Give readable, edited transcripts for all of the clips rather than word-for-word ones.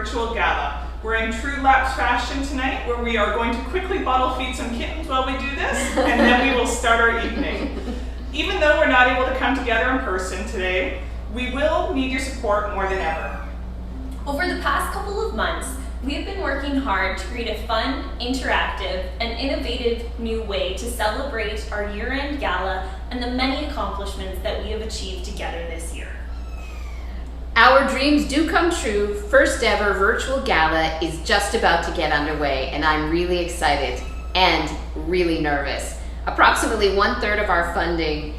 Virtual Gala. We're in true lapse fashion tonight, where we are going to quickly bottle feed some kittens while we do this, and then we will start our evening. Even though we're not able to come together in person today, we will need your support more than ever. Over the past couple of months, we have been working hard to create a fun, interactive, and innovative new way to celebrate our year-end gala and the many accomplishments that we have achieved together this year. Our dreams do come true. First ever virtual gala is just about to get underway, and I'm really excited and really nervous. Approximately 1/3 of our funding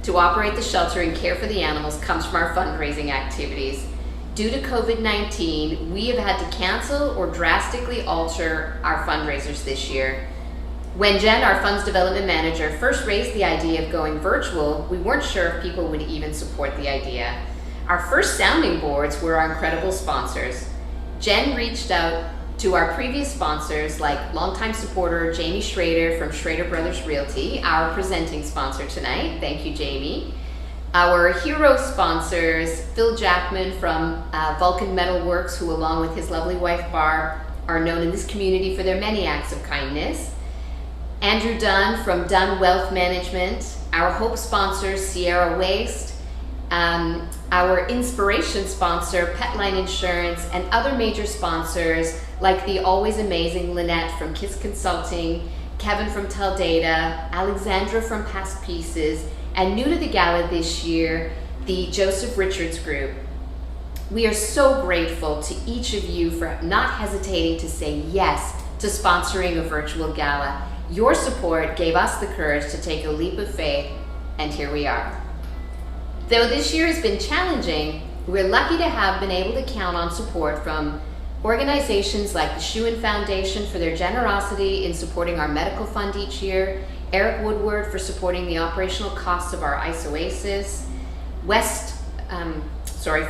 to operate the shelter and care for the animals comes from our fundraising activities. Due to COVID-19, we have had to cancel or drastically alter our fundraisers this year. When Jen, our funds development manager, first raised the idea of going virtual, we weren't sure if people would even support the idea. Our first sounding boards were our incredible sponsors. Jen reached out to our previous sponsors like longtime supporter Jamie Schrader from Schrader Brothers Realty, our presenting sponsor tonight. Thank you, Jamie. Our hero sponsors, Phil Jackman from Vulcan Metal Works, who along with his lovely wife Barb are known in this community for their many acts of kindness. Andrew Dunn from Dunn Wealth Management. Our hope sponsors, Sierra Waste. Our inspiration sponsor, Petline Insurance, and other major sponsors like the always amazing Lynette from KISS Consulting, Kevin from Teldata, Alexandra from Past Pieces, and new to the gala this year, the Joseph Richards Group. We are so grateful to each of you for not hesitating to say yes to sponsoring a virtual gala. Your support gave us the courage to take a leap of faith, and here we are. Though this year has been challenging, we're lucky to have been able to count on support from organizations like the Schuin Foundation for their generosity in supporting our medical fund each year, Eric Woodward for supporting the operational costs of our Ice Oasis,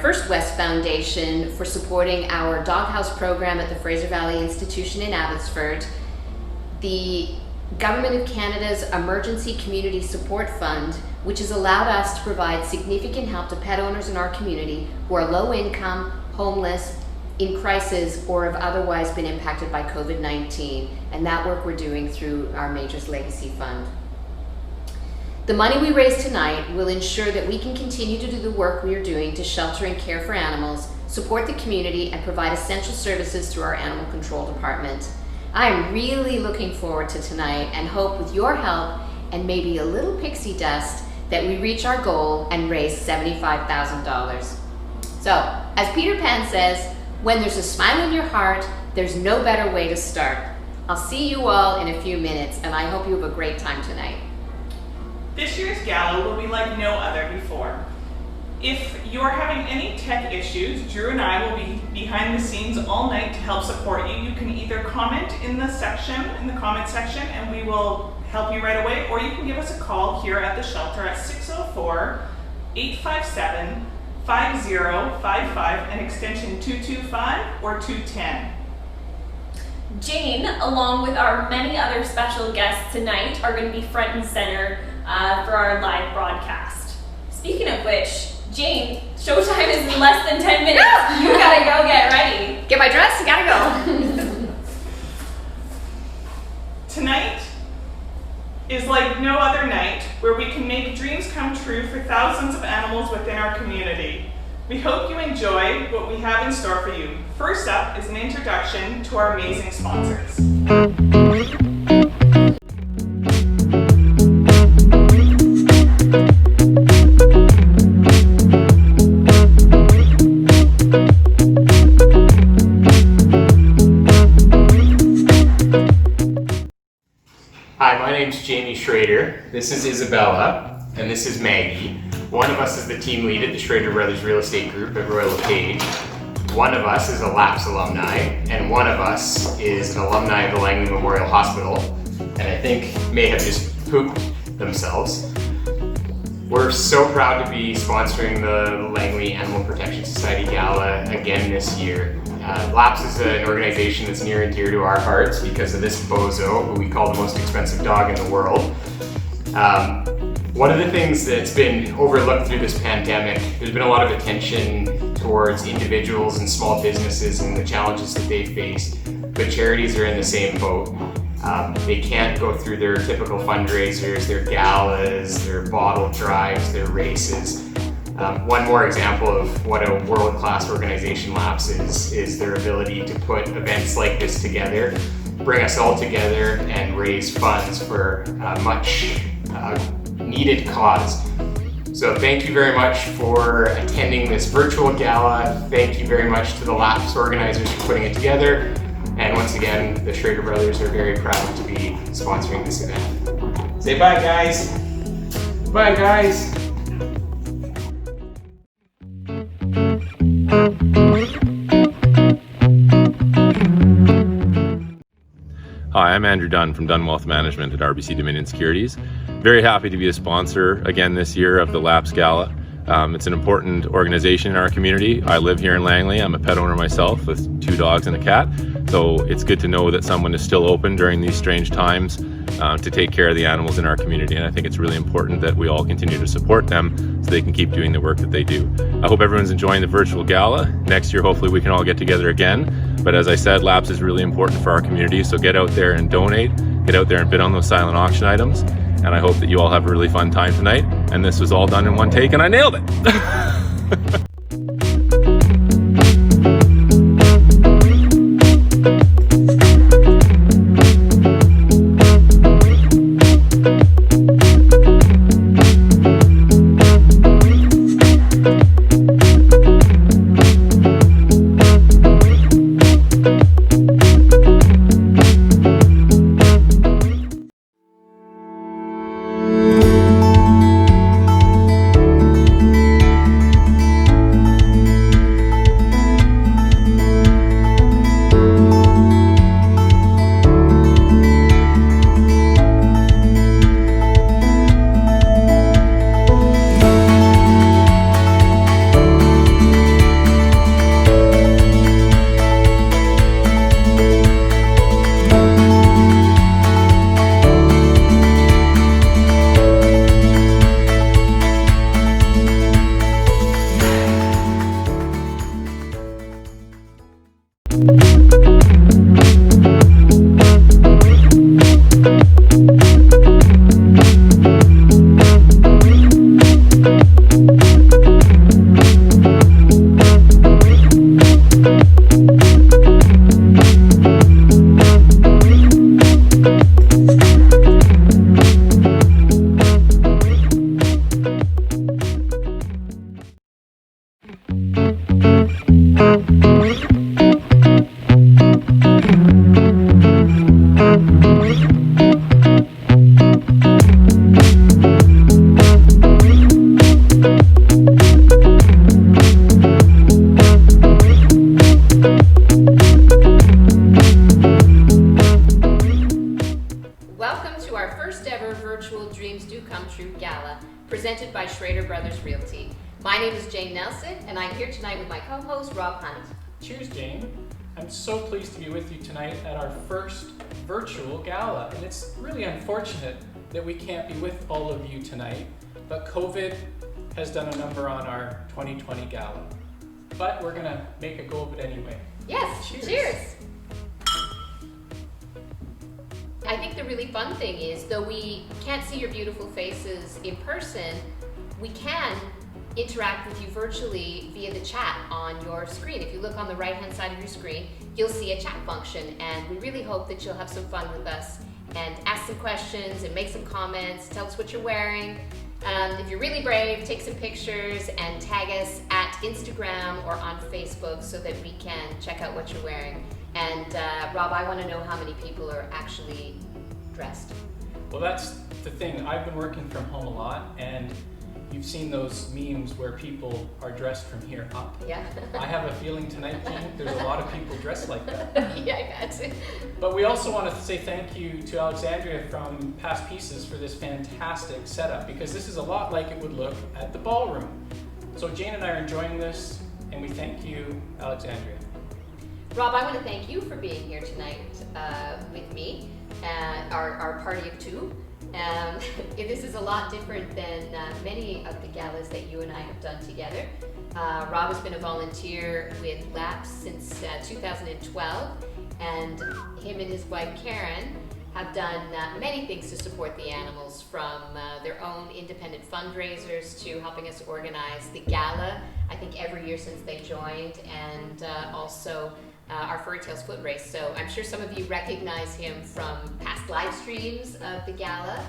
First West Foundation for supporting our doghouse program at the Fraser Valley Institution in Abbotsford, the Government of Canada's Emergency Community Support Fund, which has allowed us to provide significant help to pet owners in our community who are low income, homeless, in crisis, or have otherwise been impacted by COVID-19, and that work we're doing through our Majors Legacy Fund. The money we raise tonight will ensure that we can continue to do the work we are doing to shelter and care for animals, support the community, and provide essential services through our Animal Control Department. I'm really looking forward to tonight and hope with your help and maybe a little pixie dust that we reach our goal and raise $75,000. So, as Peter Pan says, when there's a smile in your heart, there's no better way to start. I'll see you all in a few minutes, and I hope you have a great time tonight. This year's gala will be like no other before. If you're having any tech issues, Drew and I will be behind the scenes all night to help support you. You can either comment in the comment section, and we will help you right away, or you can give us a call here at the shelter at 604-857-5055 and extension 225 or 210. Jane, along with our many other special guests tonight, are going to be front and center for our live broadcast. Speaking of which, Jane, showtime is in less than 10 minutes. You gotta go get ready. Get my dress, gotta go. Tonight is like no other night, where we can make dreams come true for thousands of animals within our community. We hope you enjoy what we have in store for you. First up is an introduction to our amazing sponsors. Hi, my name's Jamie Schrader. This is Isabella, and this is Maggie. One of us is the team lead at the Schrader Brothers Real Estate Group at Royal LePage. One of us is a LAPS alumni, and one of us is an alumni of the Langley Memorial Hospital, and I think may have just pooped themselves. We're so proud to be sponsoring the Langley Animal Protection Society Gala again this year. LAPS is an organization that's near and dear to our hearts because of this bozo, who we call the most expensive dog in the world. One of the things that's been overlooked through this pandemic, there's been a lot of attention towards individuals and small businesses and the challenges that they face, but charities are in the same boat. They can't go through their typical fundraisers, their galas, their bottle drives, their races. One more example of what a world-class organization LAPS is their ability to put events like this together, bring us all together and raise funds for a much needed cause. So thank you very much for attending this virtual gala. Thank you very much to the LAPS organizers for putting it together. And once again, the Schrader Brothers are very proud to be sponsoring this event. Say bye, guys. Bye, guys. Hi, I'm Andrew Dunn from Dunn Wealth Management at RBC Dominion Securities. Very happy to be a sponsor again this year of the LAPS Gala. It's an important organization in our community. I live here in Langley. I'm a pet owner myself with 2 dogs and a cat. So it's good to know that someone is still open during these strange times to take care of the animals in our community. And I think it's really important that we all continue to support them so they can keep doing the work that they do. I hope everyone's enjoying the virtual gala. Next year, hopefully we can all get together again. But as I said, LAPS is really important for our community. So get out there and donate, get out there and bid on those silent auction items. And I hope that you all have a really fun time tonight. And this was all done in one take and I nailed it. Presented by Schrader Brothers Realty. My name is Jane Nelson, and I'm here tonight with my co-host Rob Hunt. Cheers, Jane. I'm so pleased to be with you tonight at our first virtual gala, and it's really unfortunate that we can't be with all of you tonight, but COVID has done a number on our 2020 gala. But we're gonna make a go of it anyway. Yes, cheers. I think the really fun thing is, though we can't see your beautiful faces in person, we can interact with you virtually via the chat on your screen. If you look on the right-hand side of your screen, you'll see a chat function, and we really hope that you'll have some fun with us and ask some questions and make some comments, tell us what you're wearing. If you're really brave, take some pictures and tag us at Instagram or on Facebook so that we can check out what you're wearing. And Rob, I want to know how many people are actually dressed. Well, that's the thing. I've been working from home a lot, and you've seen those memes where people are dressed from here up. Yeah. I have a feeling tonight, Jean, there's a lot of people dressed like that. Yeah, I bet. But we also want to say thank you to Alexandria from Past Pieces for this fantastic setup, because this is a lot like it would look at the ballroom. So Jane and I are enjoying this, and we thank you, Alexandria. Rob, I want to thank you for being here tonight with me, our party of two. This is a lot different than many of the galas that you and I have done together. Rob has been a volunteer with LAPS since 2012, and him and his wife Karen have done many things to support the animals, from their own independent fundraisers to helping us organize the gala, I think every year since they joined, and also our Furry Tales foot race. So I'm sure some of you recognize him from past live streams of the gala,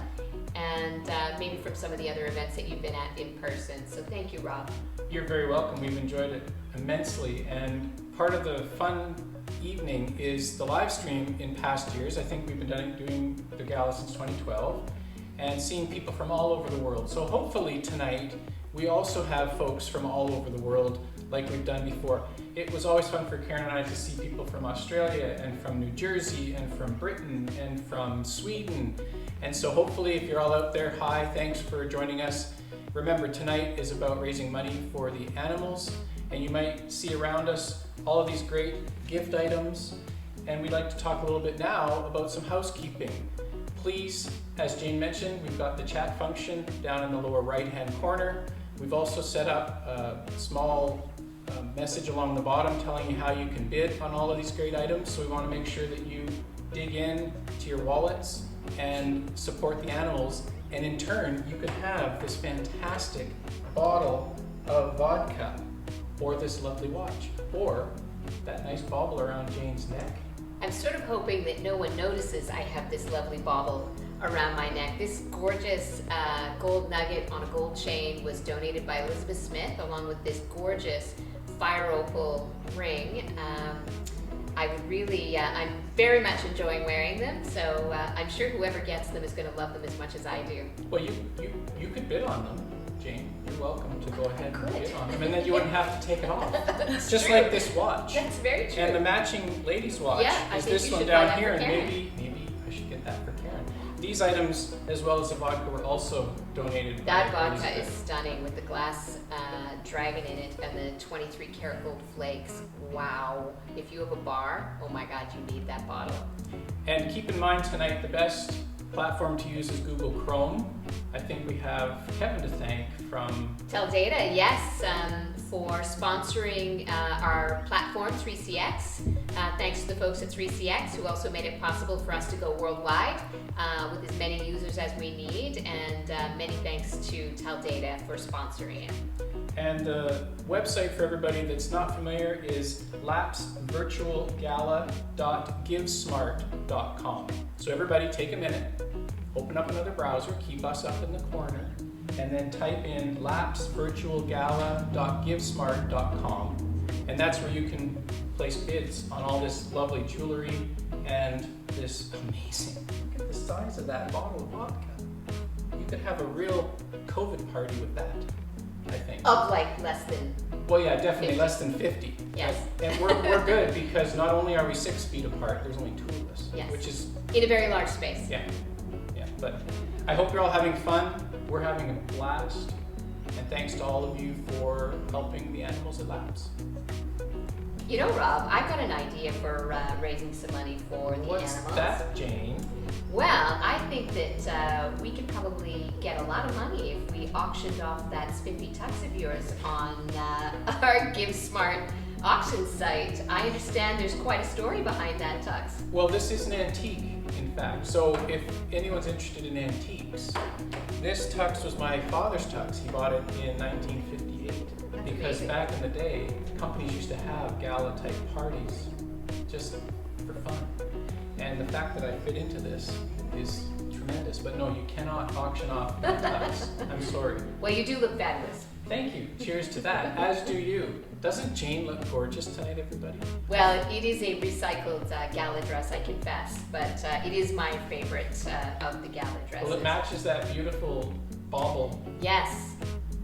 and maybe from some of the other events that you've been at in person. So thank you, Rob. You're very welcome. We've enjoyed it immensely, and part of the fun evening is the live stream in past years. I think we've been doing the gala since 2012, and seeing people from all over the world. So hopefully tonight we also have folks from all over the world like we've done before. It was always fun for Karen and I to see people from Australia and from New Jersey and from Britain and from Sweden. And so hopefully if you're all out there, hi, thanks for joining us. Remember, tonight is about raising money for the animals, and you might see around us all of these great gift items. And we'd like to talk a little bit now about some housekeeping. Please, as Jane mentioned, we've got the chat function down in the lower right-hand corner. We've also set up a small message along the bottom telling you how you can bid on all of these great items. So we want to make sure that you dig in to your wallets and support the animals. And in turn, you can have this fantastic bottle of vodka, or this lovely watch, or that nice bauble around Jane's neck. I'm sort of hoping that no one notices I have this lovely bauble around my neck. This gorgeous gold nugget on a gold chain was donated by Elizabeth Smith, along with this gorgeous fire opal ring. I'm very much enjoying wearing them, so I'm sure whoever gets them is going to love them as much as I do. Well, you could bid on them, Jane. You're welcome to go ahead and Could. bid on them, and then you wouldn't have to take it off. That's Just true. like this watch. That's very true. And the matching ladies watch Yeah, I is think this you one should buy down that here, for and Karen. maybe I should get that for Karen. These items, as well as the vodka, were also donated. That by vodka is Elizabeth. stunning with the glass dragon in it and the 23 karat gold flakes. Wow. If you have a bar, oh my God, you need that bottle. And keep in mind tonight, the best platform to use is Google Chrome. I think we have Kevin to thank from Tell Data, yes, for sponsoring our platform 3CX. Thanks to the folks at 3CX who also made it possible for us to go worldwide with as many users as we need, and many thanks to Tell Data for sponsoring it. And the website for everybody that's not familiar is lapsvirtualgala.givesmart.com. So everybody take a minute, open up another browser, keep us up in the corner, and then type in lapsvirtualgala.givesmart.com. And that's where you can place bids on all this lovely jewelry and this amazing, look at the size of that bottle of vodka. You could have a real COVID party with that, I think. Of like less than, Well, yeah, definitely 50. less than 50. Yes. And we're good because not only are we 6 feet apart, there's only 2 of us. Yes. Which is, in a very large space. yeah. But I hope you're all having fun. We're having a blast. And thanks to all of you for helping the animals at Labs. You know, Rob, I've got an idea for raising some money for the What's animals. that, Jane? Well, I think that we could probably get a lot of money if we auctioned off that spiffy tux of yours on our GiveSmart auction site. I understand there's quite a story behind that tux. Well, this is an antique, in fact. So if anyone's interested in antiques, this tux was my father's tux. He bought it in 1958. That's Because amazing. back in the day, companies used to have gala-type parties just for fun. And and the fact that I fit into this is tremendous. But no, you cannot auction off cups. I'm sorry. Well, you do look fabulous. Thank you. Cheers to that. As do you. Doesn't Jane look gorgeous tonight, everybody? Well, it is a recycled gala dress, I confess, but it is my favorite of the gala dresses. Well, it matches that beautiful bauble. Yes,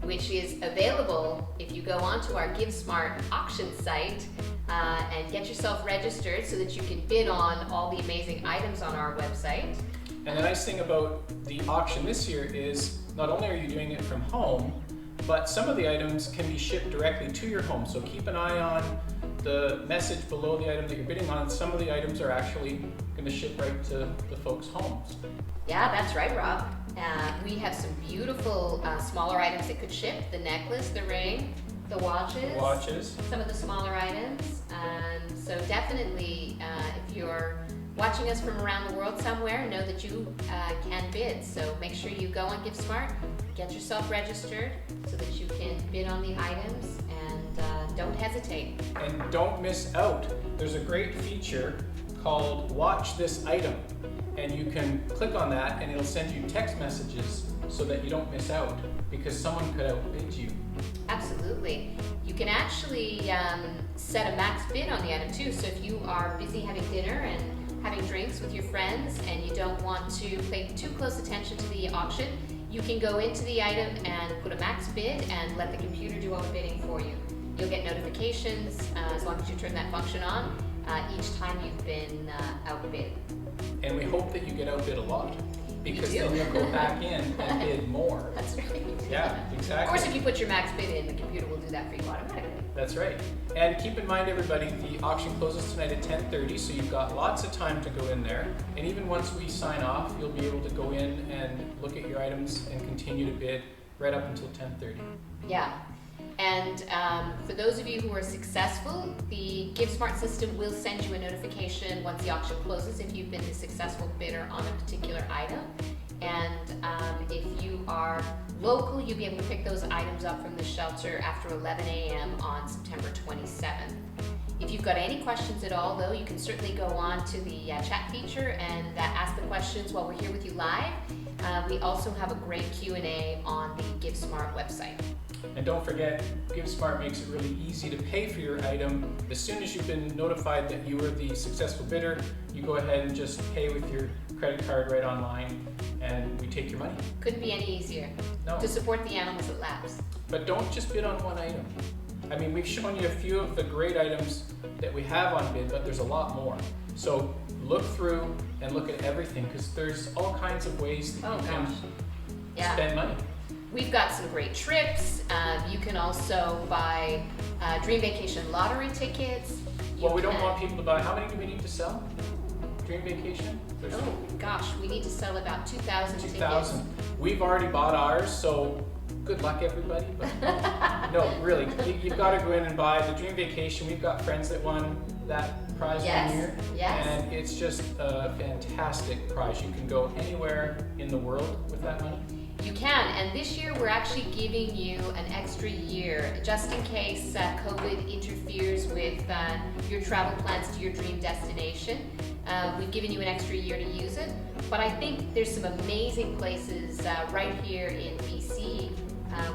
which is available if you go onto our GiveSmart auction site and get yourself registered so that you can bid on all the amazing items on our website. And the nice thing about the auction this year is not only are you doing it from home, but some of the items can be shipped directly to your home. So keep an eye on the message below the item that you're bidding on. Some of the items are actually going to ship right to the folks' homes. Yeah, that's right, Rob. We have some beautiful smaller items that could ship. The necklace, the ring, the watches. Some of the smaller items. So definitely, if you're watching us from around the world somewhere, know that you can bid. So make sure you go on GiveSmart, get yourself registered so that you can bid on the items, and don't hesitate. And don't miss out. There's a great feature called Watch This Item, and you can click on that and it'll send you text messages so that you don't miss out because someone could outbid you. Absolutely. You can actually set a max bid on the item too. So if you are busy having dinner and having drinks with your friends and you don't want to pay too close attention to the auction, you can go into the item and put a max bid and let the computer do all the bidding for you. You'll get notifications as long as you turn that function on each time you've been outbid. And we hope that you get outbid a lot because do. then you'll go back in and bid more. That's right. Yeah, exactly. Of course, if you put your max bid in, the computer will do that for you automatically. That's right. And keep in mind, everybody, the auction closes tonight at 10:30, so you've got lots of time to go in there. And even once we sign off, you'll be able to go in and look at your items and continue to bid right up until 10:30. Yeah. And for those of you who are successful, the GiveSmart system will send you a notification once the auction closes if you've been the successful bidder on a particular item. And if you are local, you'll be able to pick those items up from the shelter after 11 a.m. on September 27th. If you've got any questions at all, though, you can certainly go on to the chat feature and ask the questions while we're here with you live. We also have a great Q&A on the GiveSmart website. And don't forget, GiveSmart makes it really easy to pay for your item. As soon as you've been notified that you were the successful bidder, you go ahead and just pay with your credit card right online, and we take your money. Couldn't be any easier. No. To support the animals at Labs. But don't just bid on one item. I mean, we've shown you a few of the great items that we have on bid, but there's a lot more. So look through and look at everything, because there's all kinds of ways that you can spend money. We've got some great trips. You can also buy Dream Vacation lottery tickets. Well, we don't want people to buy. How many do we need to sell? Dream Vacation? Oh gosh, we need to sell about 2,000 tickets. 2,000. We've already bought ours, so good luck, everybody. But no, really, you've got to go in and buy the Dream Vacation. We've got friends that won that prize one year. Yes. And it's just a fantastic prize. You can go anywhere in the world with that money. You can, and this year we're actually giving you an extra year, just in case COVID interferes with your travel plans to your dream destination. We've given you an extra year to use it, but I think there's some amazing places right here in BC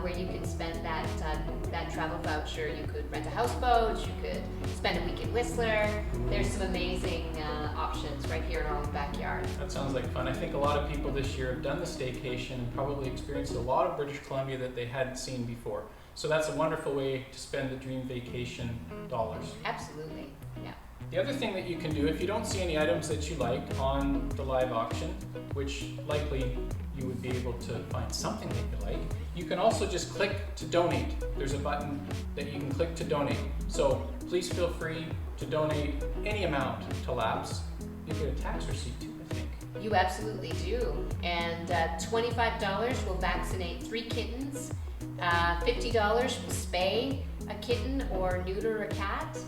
where you can spend that travel voucher. You could rent a houseboat, you could spend a week in Whistler. There's some amazing options right here in our own backyard. That sounds like fun. I think a lot of people this year have done the staycation and probably experienced a lot of British Columbia that they hadn't seen before. So that's a wonderful way to spend the Dream Vacation dollars. Absolutely, yeah. The other thing that you can do, if you don't see any items that you like on the live auction, which likely you would be able to find something that you like, you can also just click to donate. There's a button that you can click to donate. So please feel free to donate any amount to Labs. You get a tax receipt too, I think. You absolutely do. And $25 will vaccinate 3 kittens. $50 will spay a kitten or neuter a cat.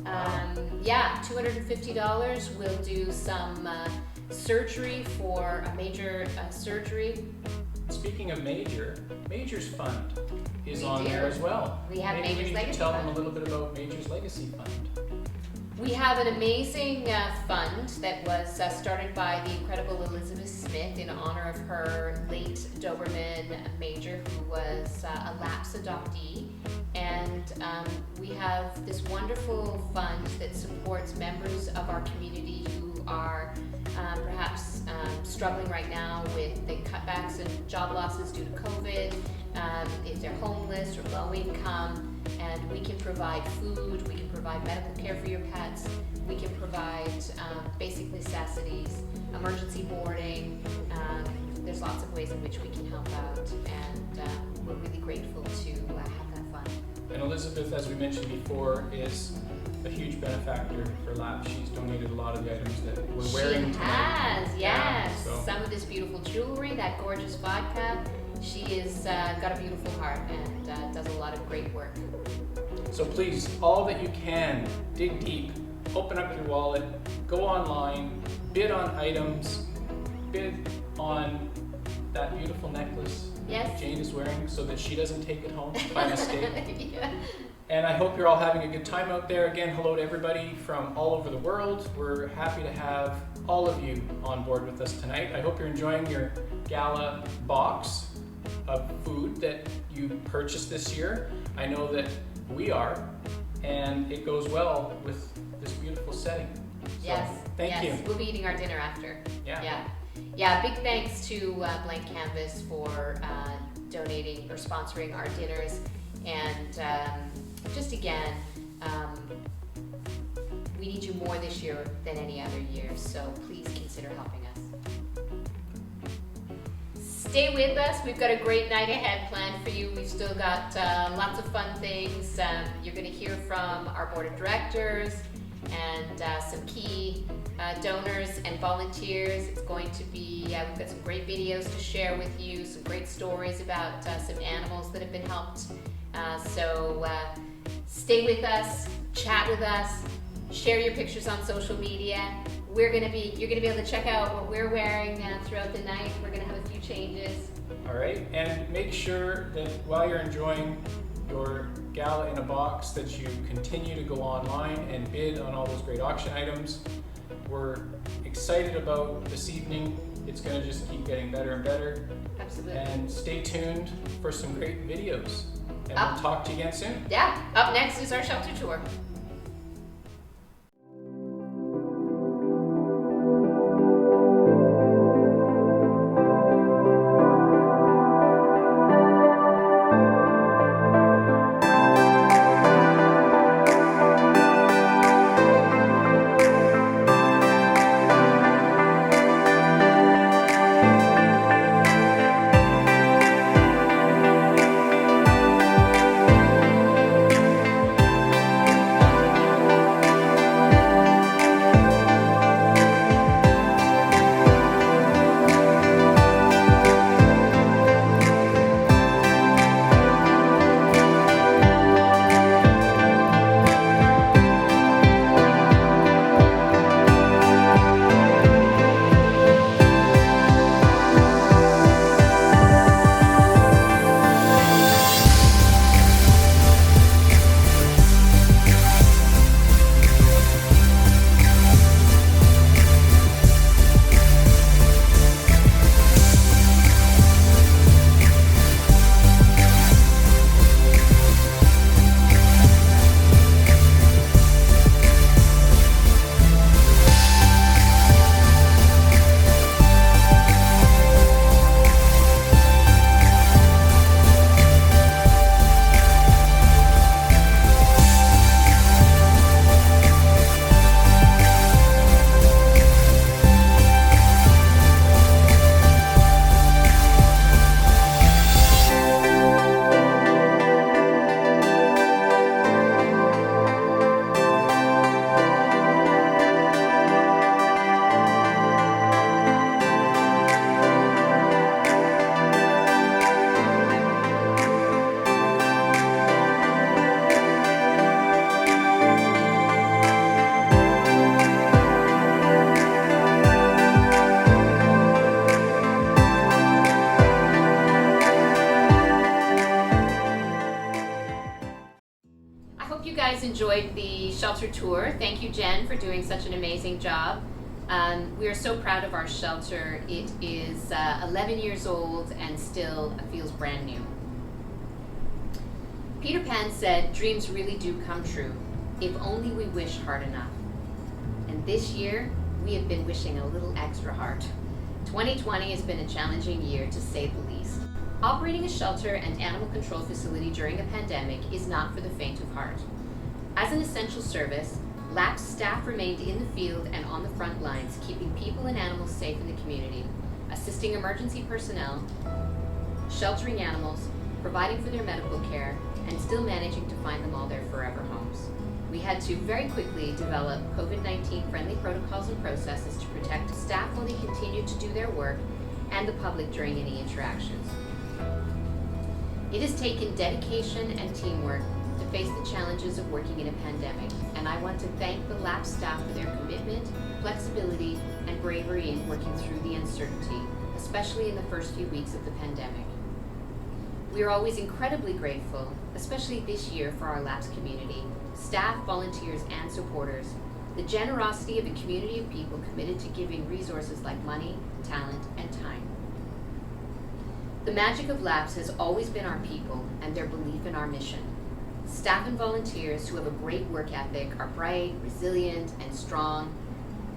$250 will do some surgery for a major surgery. Speaking of Major's Fund is We on do. there as well. We have Maybe Major's we need Legacy to tell them Fund. a little bit about Major's Legacy Fund. We have an amazing fund that was started by the incredible Elizabeth Smith in honor of her late Doberman Major, who was a lapse adoptee. And we have this wonderful fund that supports members of our community who are perhaps struggling right now with the cutbacks and job losses due to COVID, if they're homeless or low income. And we can provide food, we can provide medical care for your pets, we can provide basic necessities, emergency boarding. There's lots of ways in which we can help out, and we're really grateful to have that fund. And Elizabeth, as we mentioned before, is a huge benefactor for LAP. She's donated a lot of the items that we're wearing She tonight. has, yes. Yeah, so. Some of this beautiful jewelry, that gorgeous vodka. She is got a beautiful heart and does a lot of great work. So please, all that you can, dig deep, open up your wallet, go online, bid on items, bid on that beautiful necklace Yes. Jane is wearing so that she doesn't take it home by mistake. Yeah. And I hope you're all having a good time out there. Again, hello to everybody from all over the world. We're happy to have all of you on board with us tonight. I hope you're enjoying your Gala box of food that you purchased this year. I know that we are, and it goes well with this beautiful setting. So, Yes. thank yes. you. We'll be eating our dinner after. Yeah. Yeah. Big thanks to Blank Canvas for donating or sponsoring our dinners. And just again, we need you more this year than any other year. So please consider helping us. Stay with us. We've got a great night ahead planned for you. We've still got lots of fun things. You're going to hear from our board of directors and some key donors and volunteers. It's going to be, we've got some great videos to share with you, some great stories about some animals that have been helped. So stay with us, chat with us, share your pictures on social media. You're gonna be able to check out what we're wearing throughout the night. We're gonna have a few changes. All right, and make sure that while you're enjoying your Gala in a box that you continue to go online and bid on all those great auction items. We're excited about this evening. It's gonna just keep getting better and better. Absolutely. And stay tuned for some great videos. And we'll Up. talk to you again soon. Yeah, up next is our shelter tour. enjoyed the shelter tour. Thank you, Jen, for doing such an amazing job. We are so proud of our shelter. It is 11 years old and still feels brand new. Peter Pan said, "Dreams really do come true, if only we wish hard enough." And this year, we have been wishing a little extra hard. 2020 has been a challenging year, to say the least. Operating a shelter and animal control facility during a pandemic is not for the faint of heart. As an essential service, LAPS staff remained in the field and on the front lines, keeping people and animals safe in the community, assisting emergency personnel, sheltering animals, providing for their medical care, and still managing to find them all their forever homes. We had to very quickly develop COVID-19 friendly protocols and processes to protect staff while they continued to do their work and the public during any interactions. It has taken dedication and teamwork to face the challenges of working in a pandemic, and I want to thank the LAPS staff for their commitment, flexibility, and bravery in working through the uncertainty, especially in the first few weeks of the pandemic. We are always incredibly grateful, especially this year, for our LAPS community, staff, volunteers, and supporters, the generosity of a community of people committed to giving resources like money, talent, and time. The magic of LAPS has always been our people and their belief in our mission. Staff and volunteers who have a great work ethic are bright, resilient, and strong,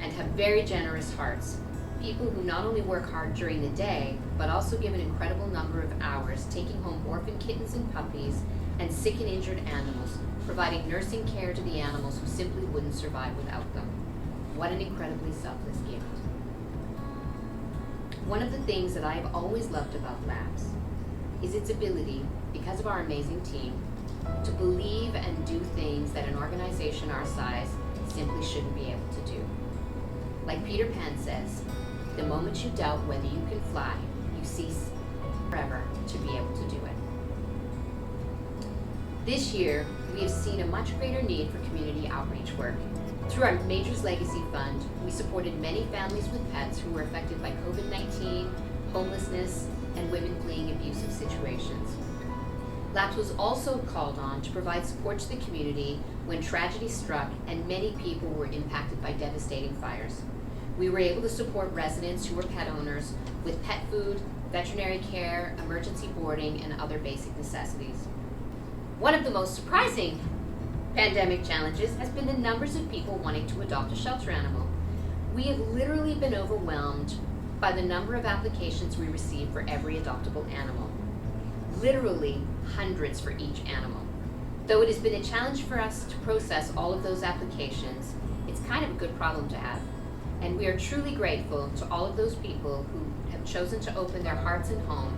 and have very generous hearts. People who not only work hard during the day, but also give an incredible number of hours taking home orphan kittens and puppies and sick and injured animals, providing nursing care to the animals who simply wouldn't survive without them. What an incredibly selfless gift. One of the things that I have always loved about LAPS is its ability, because of our amazing team, to believe and do things that an organization our size simply shouldn't be able to do. Like Peter Pan says, the moment you doubt whether you can fly, you cease forever to be able to do it. This year, we have seen a much greater need for community outreach work. Through our Majors Legacy Fund, we supported many families with pets who were affected by COVID-19, homelessness, and women fleeing abusive situations. LAPS was also called on to provide support to the community when tragedy struck and many people were impacted by devastating fires. We were able to support residents who were pet owners with pet food, veterinary care, emergency boarding, and other basic necessities. One of the most surprising pandemic challenges has been the numbers of people wanting to adopt a shelter animal. We have literally been overwhelmed by the number of applications we receive for every adoptable animal. Literally hundreds for each animal. Though it has been a challenge for us to process all of those applications, it's kind of a good problem to have. And we are truly grateful to all of those people who have chosen to open their hearts and home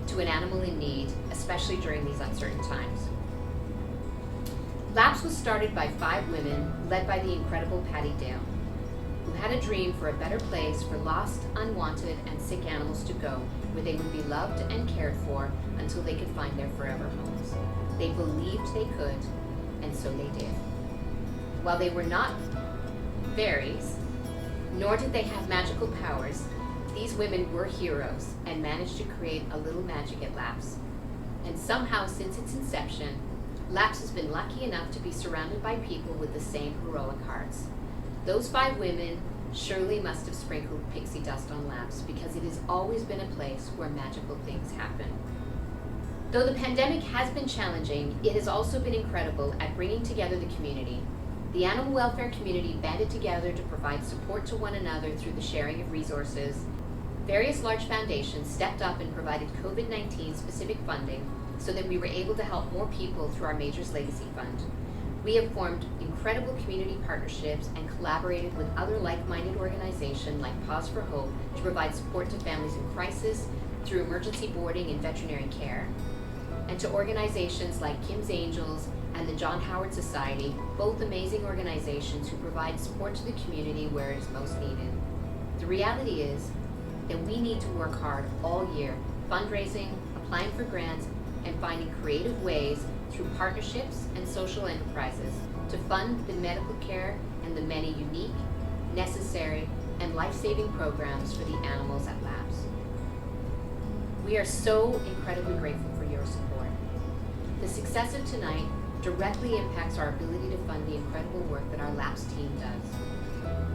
to an animal in need, especially during these uncertain times. LAPS was started by 5 women, led by the incredible Patti, who had a dream for a better place for lost, unwanted, and sick animals to go, where they would be loved and cared for until they could find their forever homes. They believed they could, and so they did. While they were not fairies, nor did they have magical powers, these women were heroes and managed to create a little magic at LAPS. And somehow, since its inception, LAPS has been lucky enough to be surrounded by people with the same heroic hearts. Those 5 women surely must have sprinkled pixie dust on LAPS, because it has always been a place where magical things happen. Though the pandemic has been challenging, it has also been incredible at bringing together the community. The animal welfare community banded together to provide support to one another through the sharing of resources. Various large foundations stepped up and provided COVID-19 specific funding so that we were able to help more people through our Majors Legacy Fund. We have formed incredible community partnerships and collaborated with other like-minded organizations like Pause for Hope to provide support to families in crisis through emergency boarding and veterinary care, and to organizations like Kim's Angels and the John Howard Society, both amazing organizations who provide support to the community where it is most needed. The reality is that we need to work hard all year, fundraising, applying for grants, and finding creative ways through partnerships and social enterprises to fund the medical care and the many unique, necessary, and life-saving programs for the animals at LAPS. We are so incredibly grateful for your support. The success of tonight directly impacts our ability to fund the incredible work that our LAPS team does.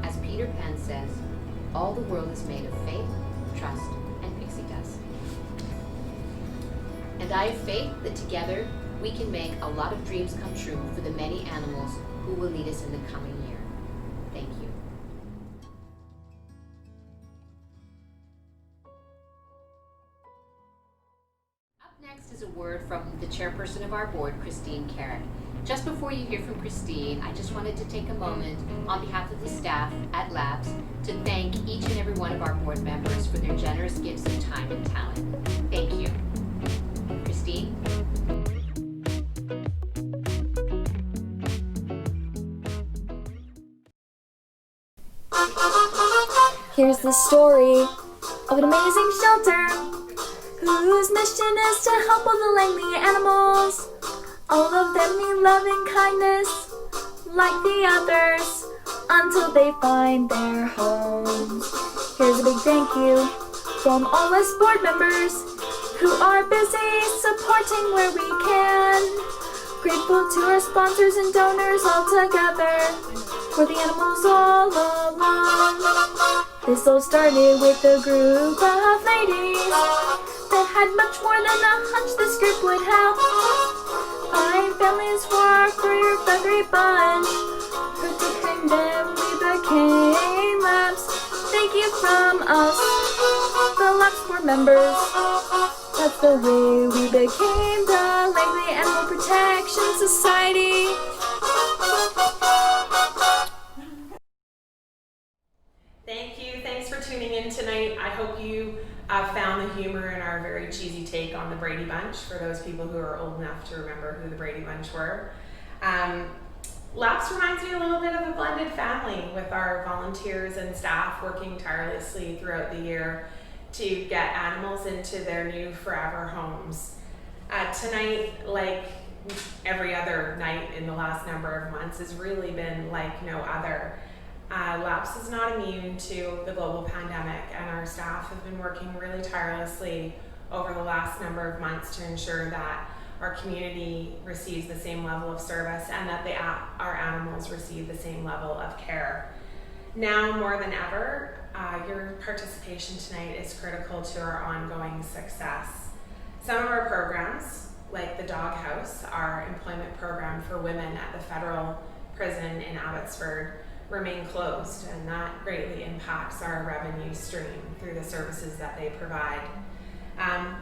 As Peter Pan says, all the world is made of faith, trust, and pixie dust. And I have faith that together we can make a lot of dreams come true for the many animals who will lead us in the coming year. Thank you. Up next is a word from the chairperson of our board, Christine Carrick. Just before you hear from Christine, I just wanted to take a moment on behalf of the staff at LAPS to thank each and every one of our board members for their generous gifts of time and talent. Thank you. Christine? Here's the story of an amazing shelter whose mission is to help all the Langley animals. All of them need love and kindness like the others until they find their homes. Here's a big thank you from all us board members who are busy supporting where we can. Grateful to our sponsors and donors all together for the animals all along. This all started with a group of ladies that had much more than a hunch this group would help. Find families for your feathery bunch. Protecting them, we became LAPS. Thank you from us, the LAPS board members. That's the way we became the Langley Animal Protection Society. Thank you. Thanks for tuning in tonight. I hope you found the humor in our very cheesy take on the Brady Bunch, for those people who are old enough to remember who the Brady Bunch were. LAPS reminds me a little bit of a blended family, with our volunteers and staff working tirelessly throughout the year to get animals into their new forever homes. Tonight, like every other night in the last number of months, has really been like no other. LAPS is not immune to the global pandemic, and our staff have been working really tirelessly over the last number of months to ensure that our community receives the same level of service and that our animals receive the same level of care. Now more than ever, your participation tonight is critical to our ongoing success. Some of our programs, like the Dog House, our employment program for women at the federal prison in Abbotsford, remain closed, and that greatly impacts our revenue stream through the services that they provide.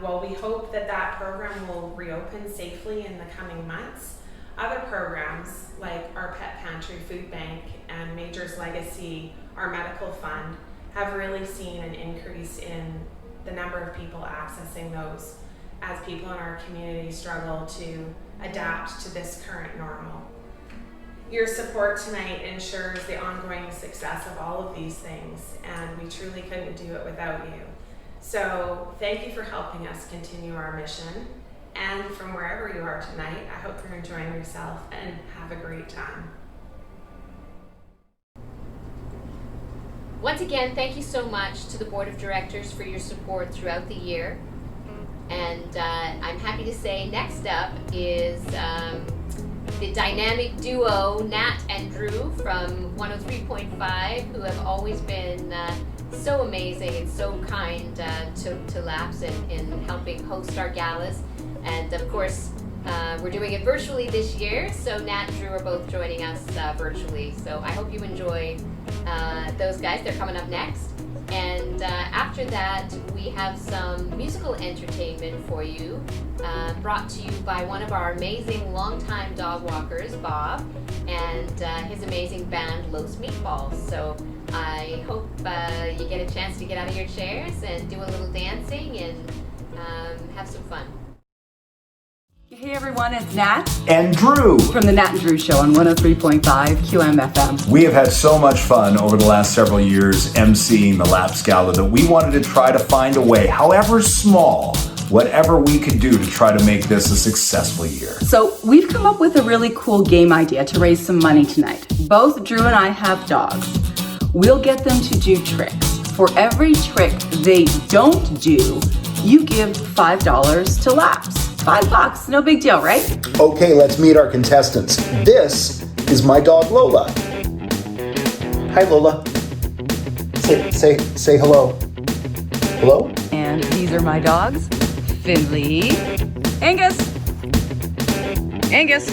While we hope that that program will reopen safely in the coming months, other programs like our Pet Pantry Food Bank and Major's Legacy, our medical fund, have really seen an increase in the number of people accessing those as people in our community struggle to adapt to this current normal. Your support tonight ensures the ongoing success of all of these things, and we truly couldn't do it without you. So thank you for helping us continue our mission, and from wherever you are tonight, I hope you're enjoying yourself and have a great time. Once again, thank you so much to the Board of Directors for your support throughout the year. And I'm happy to say next up is the dynamic duo Nat and Drew from 103.5, who have always been so amazing and so kind to LAPS in helping host our galas. And of course, we're doing it virtually this year, so Nat and Drew are both joining us virtually. So I hope you enjoy those guys. They're coming up next. And after that, we have some musical entertainment for you, brought to you by one of our amazing longtime dog walkers, Bob, and his amazing band, Los Meatballs. So I hope you get a chance to get out of your chairs and do a little dancing and have some fun. Hey everyone, it's Nat and Drew from the Nat and Drew Show on 103.5 QMFM. We have had so much fun over the last several years emceeing the LAPS Gala that we wanted to try to find a way, however small, whatever we could do to try to make this a successful year. So we've come up with a really cool game idea to raise some money tonight. Both Drew and I have dogs. We'll get them to do tricks. For every trick they don't do, you give $5 to LAPS. $5, no big deal, right? Okay, let's meet our contestants. This is my dog Lola. Hi Lola. Say hello. Hello? And these are my dogs, Finley. Angus! Angus,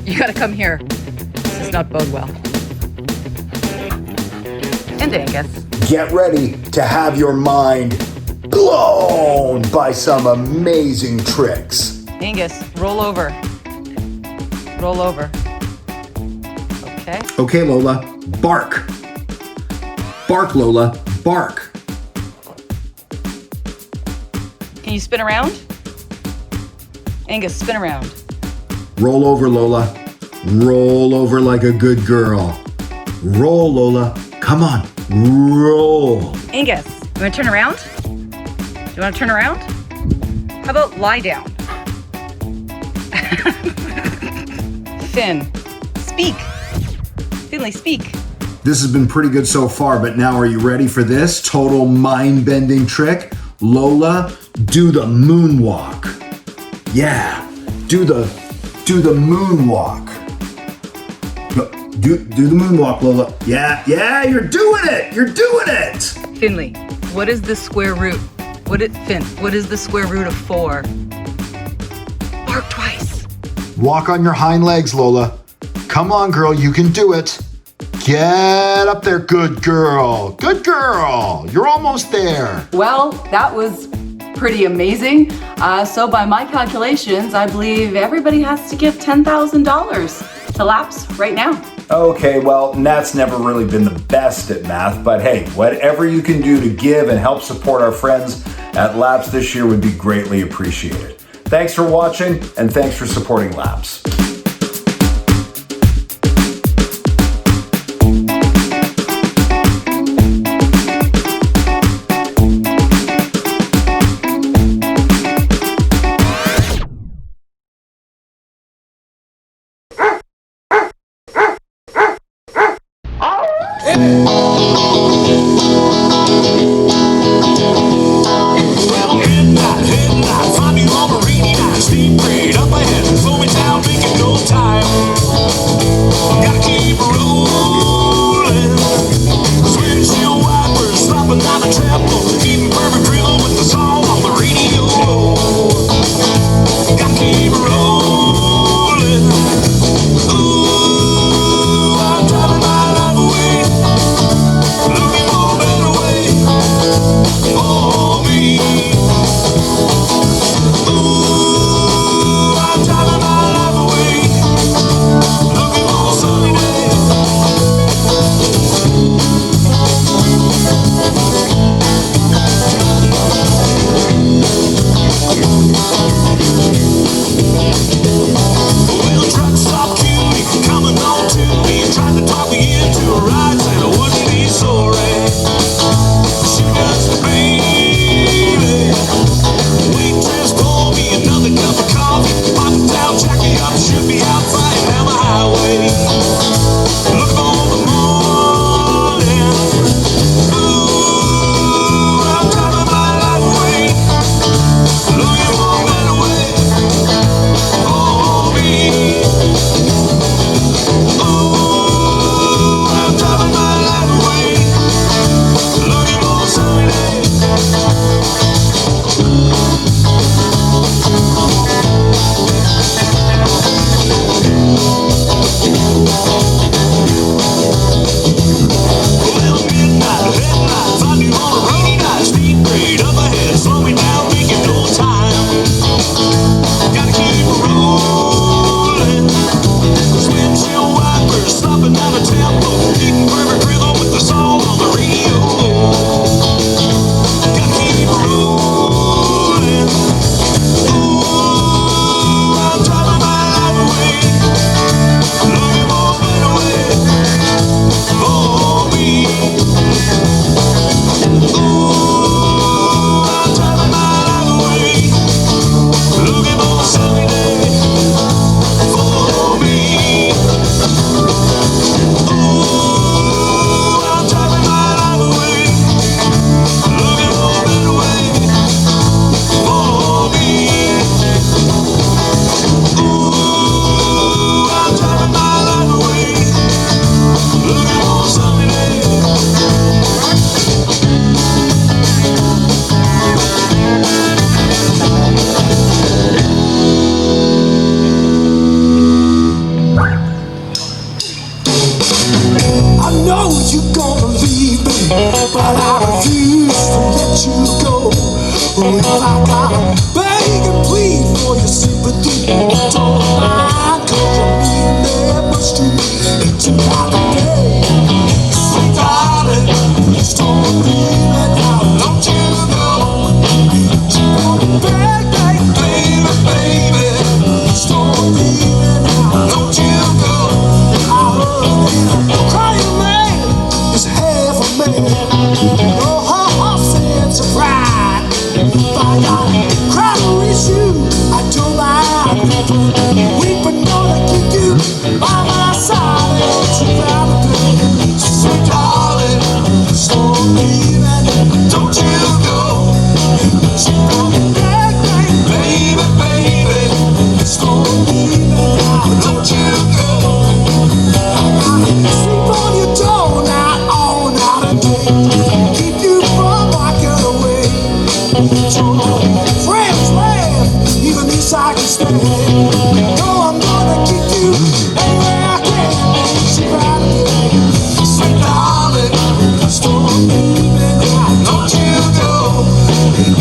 you gotta come here. This does not bode well. And Angus. Get ready to have your mind blown by some amazing tricks. Angus, roll over. Roll over. Okay. Okay, Lola, bark. Bark, Lola, bark. Can you spin around? Angus, spin around. Roll over, Lola. Roll over like a good girl. Roll, Lola. Come on, roll. Angus, you wanna turn around? You wanna turn around? How about lie down? Finn, speak. Finley, speak. This has been pretty good so far, but now are you ready for this total mind-bending trick? Lola, do the moonwalk. Yeah, do the moonwalk. No, do the moonwalk, Lola. Yeah, you're doing it. You're doing it. Finley, what is the square root? What is the square root of 4? Bark twice. Walk on your hind legs, Lola. Come on, girl, you can do it. Get up there, good girl. Good girl. You're almost there. Well, that was pretty amazing. So by my calculations, I believe everybody has to give $10,000 to Laps right now. Okay, well, Nat's never really been the best at math, but hey, whatever you can do to give and help support our friends at Laps this year would be greatly appreciated. Thanks for watching, and thanks for supporting Laps. Find me on a rainy night, steam braid up ahead, slow me down, make it So if I gotta beg and plead for your sympathy, don't mind, 'cause you mean that much to me. It's about the day. Sweet darling, don't leave me now, don't you go. Beg, beg, baby, baby, don't leave me now, don't you go. Crying man is half a man. No sense of pride. If I gotta cry to reach you, I don't mind. Weeping gonna keep you by my side. It's about a day. Sweet darling, don't leave me, don't you go. Beg, beg, baby, baby, don't leave me now, don't you go. Sleep on your door night, all night and day. Keep you from walking away. So friends laugh, even this I can stand. No, I'm gonna keep you anywhere I can. Right away. Sweet darling, don't leave me now, don't you go.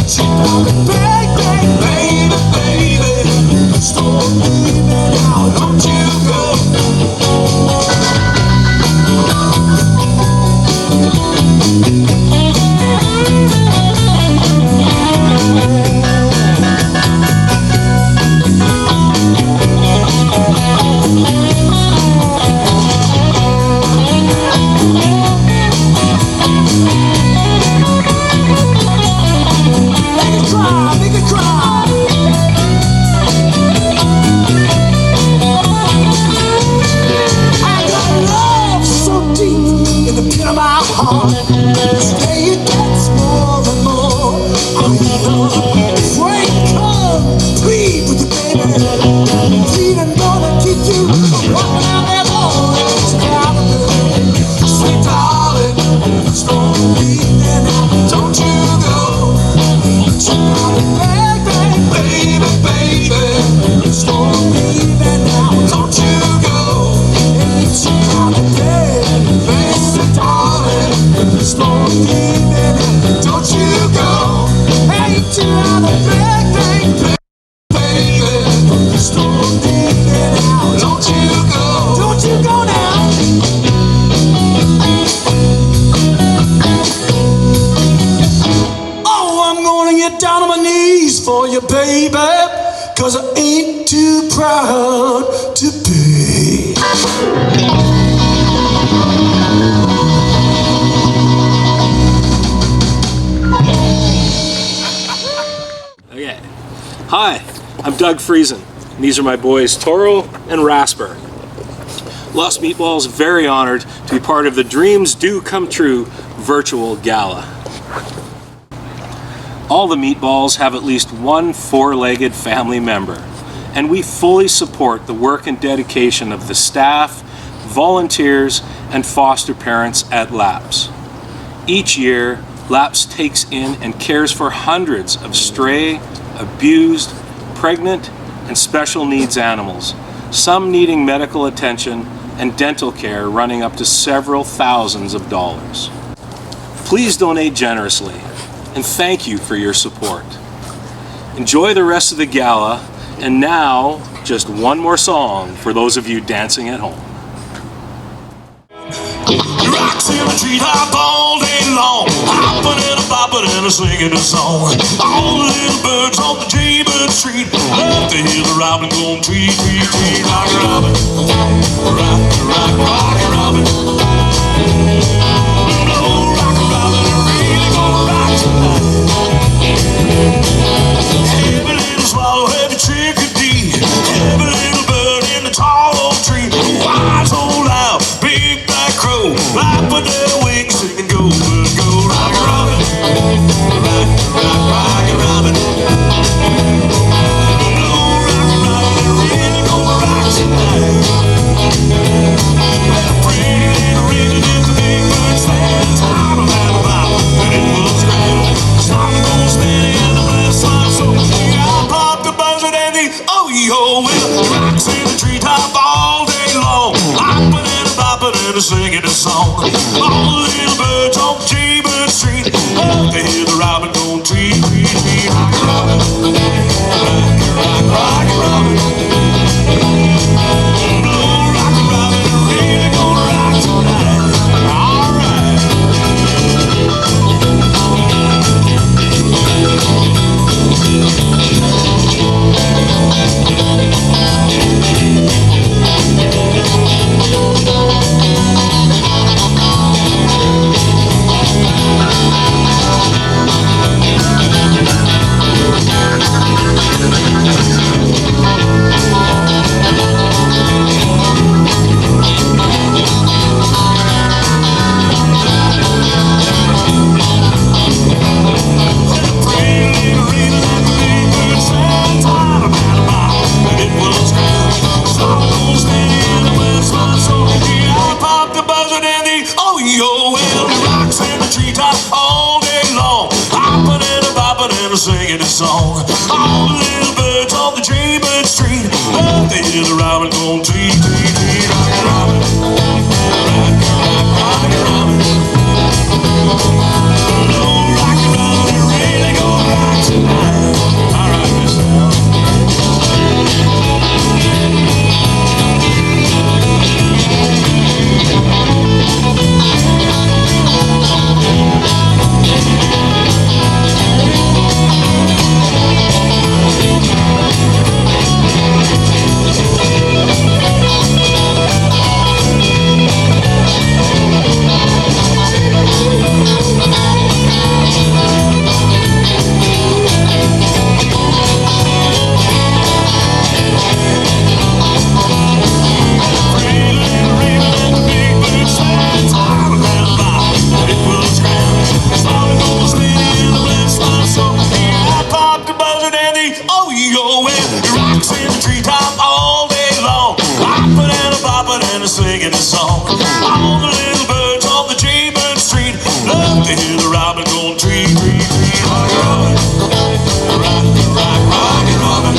Sweet darling, beg, beg, baby, baby, don't leave me now, don't you go. Make it cry. I got love so deep in the pit of my heart. Each day it gets more and more. I pray, come, plead with you, baby. Plead and gonna keep you walking out that hall. It's about a day. Sweet darling, don't leave me now, don't you go. Beg, beg, baby, baby, don't leave me now, don't you go. It's about a day, baby, darling, don't leave me now, don't you go. Hey, it's about a beg, beg, baby, don't leave me now, don't you go. Don't you go now. I'm gonna get down on my knees for you, baby, 'cause I ain't too proud to pay. Okay. Hi, I'm Doug Friesen. And these are my boys Toro and Rasper. Lost Meatballs very honored to be part of the Dreams Do Come True virtual gala. All the Meatballs have at least one four-legged family member, and we fully support the work and dedication of the staff, volunteers, and foster parents at LAPS. Each year, LAPS takes in and cares for hundreds of stray, abused, pregnant, and special needs animals, some needing medical attention and dental care running up to several thousands of dollars. Please donate generously, and thank you for your support. Enjoy the rest of the gala, and now, just one more song for those of you dancing at home. Rocks in the treetop all day long, hopping and a bopping and a singing a song. All the little birds on the jaybird street love to hear the robin go tweet, tweet, tweet. Rock a robin, rock, rock, rock a robin. Oh, rock a robin, I'm really gonna rock tonight. Every little swallow, every chickadee, every little bird in the tall oak tree, wise old owl, big black crow, flapping their wings, singing go, bird, go, rock a robin, rock, rock, rock a robin. Oh, rock a robin, I'm really gonna rock tonight. Well, pretty little ring, and the big bird stands, I'm a man about, and it was grand. singing a song. All the little birds on the Jaybird Street love to hear the robin going tweet, tweet, tweet. Rock, robin, rock, rock, rock, robin. Oh, rock, robin, you're really gonna rock tonight. All right, Michelle. Singing a song. All the little birds on the Jaybird Street love to hear the robin going tweet, tweet, tweet. Rock, robin, rock, rock, rock, robin.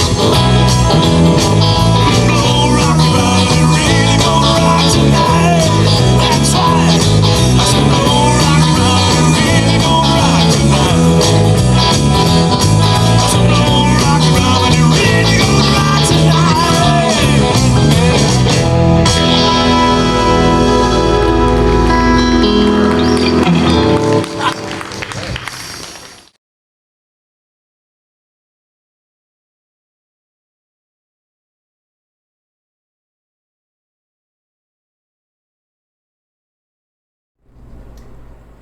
Oh, rock, robin, you're really gonna rock tonight. That's right. I said, oh, rock, robin, you're really gonna rock tonight. I said, oh, rock, robin, you're really gonna rock tonight.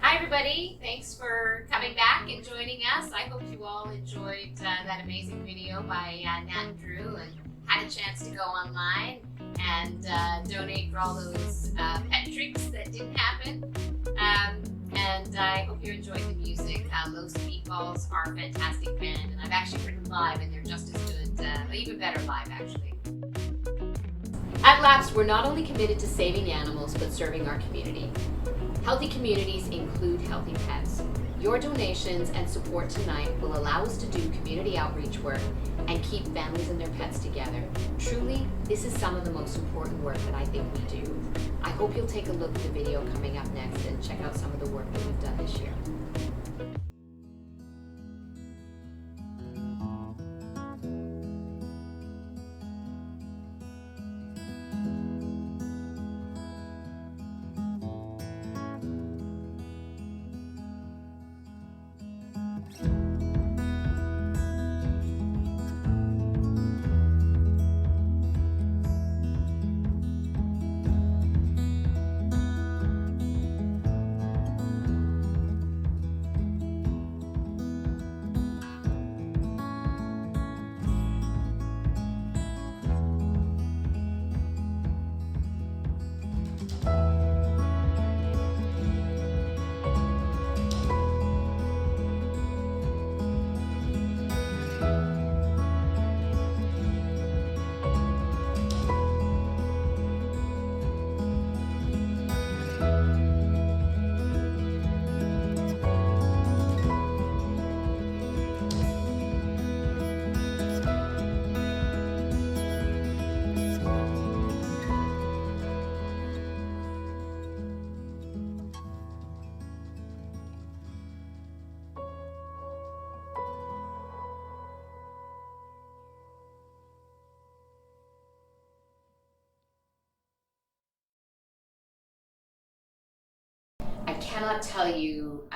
Hi everybody, thanks for coming back and joining us. I hope you all enjoyed that amazing video by Nat and Drew and had a chance to go online and donate for all those pet tricks that didn't happen. And I hope you enjoyed the music. Those Meatballs are a fantastic band, and I've actually heard them live and they're just as good, even better live actually. At Laps, we're not only committed to saving animals, but serving our community. Healthy communities include healthy pets. Your donations and support tonight will allow us to do community outreach work and keep families and their pets together. Truly, this is some of the most important work that I think we do. I hope you'll take a look at the video coming up next and check out some of the work that we've done this year. I cannot tell you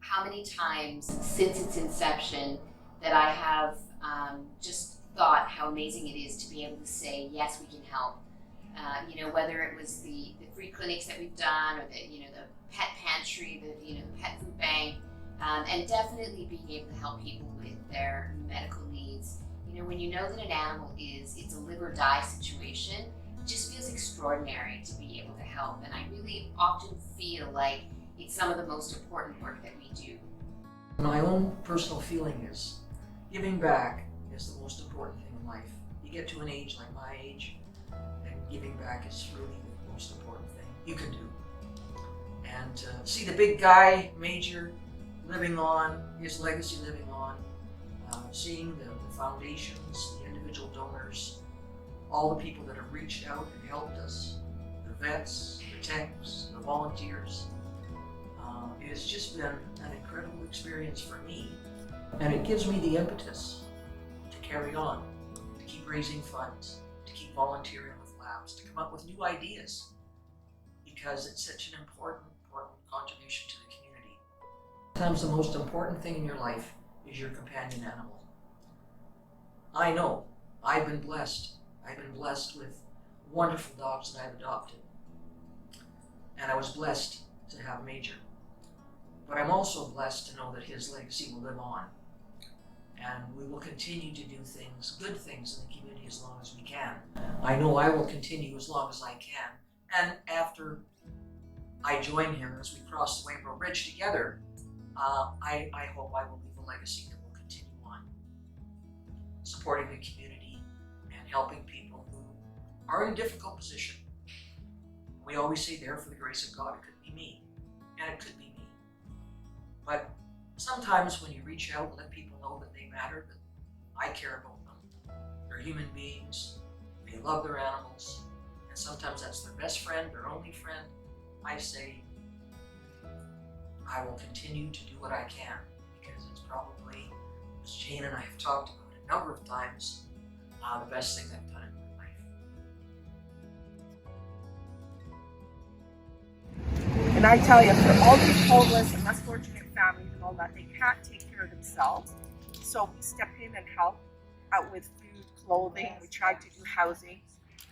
how many times since its inception that I have just thought how amazing it is to be able to say, yes, we can help. Whether it was the free clinics that we've done or the pet pantry, the pet food bank, and definitely being able to help people with their medical needs. When you know that an animal it's a live or die situation, it just feels extraordinary to be able to help. And I really often feel like it's some of the most important work that we do. My own personal feeling is giving back is the most important thing in life. You get to an age like my age, and giving back is really the most important thing you can do. And see the big guy, Major, living on, his legacy living on, seeing the foundations, the individual donors, all the people that have reached out and helped us, the vets, the techs, the volunteers. It has just been an incredible experience for me, and it gives me the impetus to carry on, to keep raising funds, to keep volunteering with labs, to come up with new ideas, because it's such an important contribution to the community. Sometimes the most important thing in your life is your companion animal. I know, I've been blessed. I've been blessed with wonderful dogs that I've adopted. And I was blessed to have Major. But I'm also blessed to know that his legacy will live on. And we will continue to do things, good things in the community as long as we can. I know I will continue as long as I can. And after I join him as we cross the Rainbow Bridge together, I hope I will leave a legacy that will continue on, supporting the community and helping people who are in a difficult position. We always say, there for the grace of God, it could be me, and it could be me. But sometimes when you reach out and let people know that they matter, that I care about them, they're human beings, they love their animals, and sometimes that's their best friend, their only friend, I say, I will continue to do what I can, because it's probably, as Jane and I have talked about a number of times, the best thing I've done in my life. And I tell you, for all these homeless and less fortunate families and all that, they can't take care of themselves. So we step in and help out with food, clothing, we try to do housing.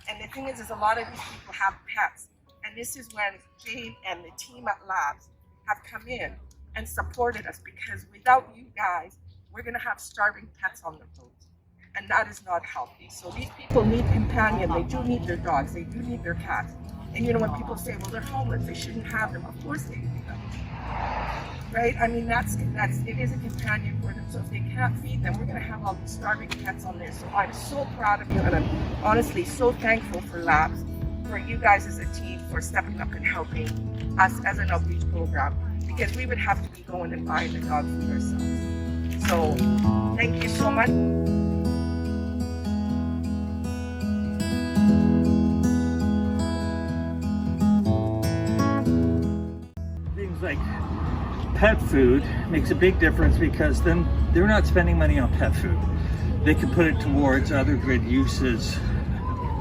And the thing is a lot of these people have pets. And this is when Jane and the team at Labs have come in and supported us, because without you guys, we're gonna have starving pets on the road. And that is not healthy. So these people need companion, they do need their dogs, they do need their cats. And you know, when people say, well, they're homeless, they shouldn't have them, of course they need them. Right? I mean, it is a companion for them. So if they can't feed them, we're gonna have all these starving pets on there. So I'm so proud of you, and I'm honestly so thankful for Labs, for you guys as a team, for stepping up and helping us as an outreach program, because we would have to be going and buying the dog food ourselves. So thank you so much. Things like pet food makes a big difference, because then they're not spending money on pet food. They can put it towards other good uses,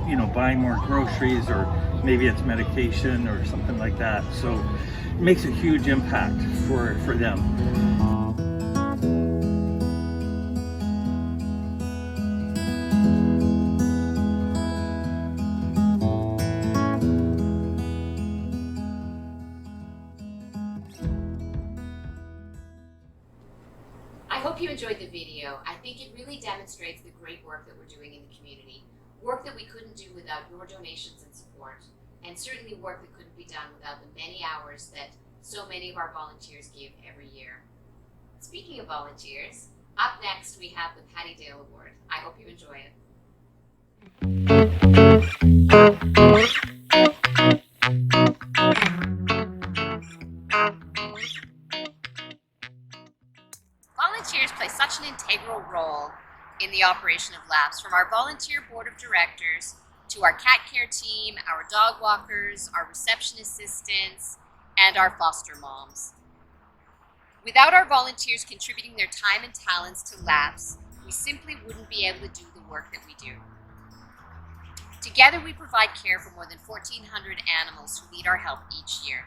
you know, buying more groceries, or maybe it's medication or something like that. So it makes a huge impact for them. I hope you enjoyed the video. I think it really demonstrates the great work that we're doing in the community. Work that we couldn't do without your donations and support, and certainly work that couldn't be done without the many hours that so many of our volunteers give every year. Speaking of volunteers, up next we have the Patti Dale Award. I hope you enjoy it. Volunteers play such an integral role in the operation of Labs, from our volunteer board of directors to our cat care team, our dog walkers, our reception assistants, and our foster moms. Without our volunteers contributing their time and talents to Labs, we simply wouldn't be able to do the work that we do. Together we provide care for more than 1,400 animals who need our help each year.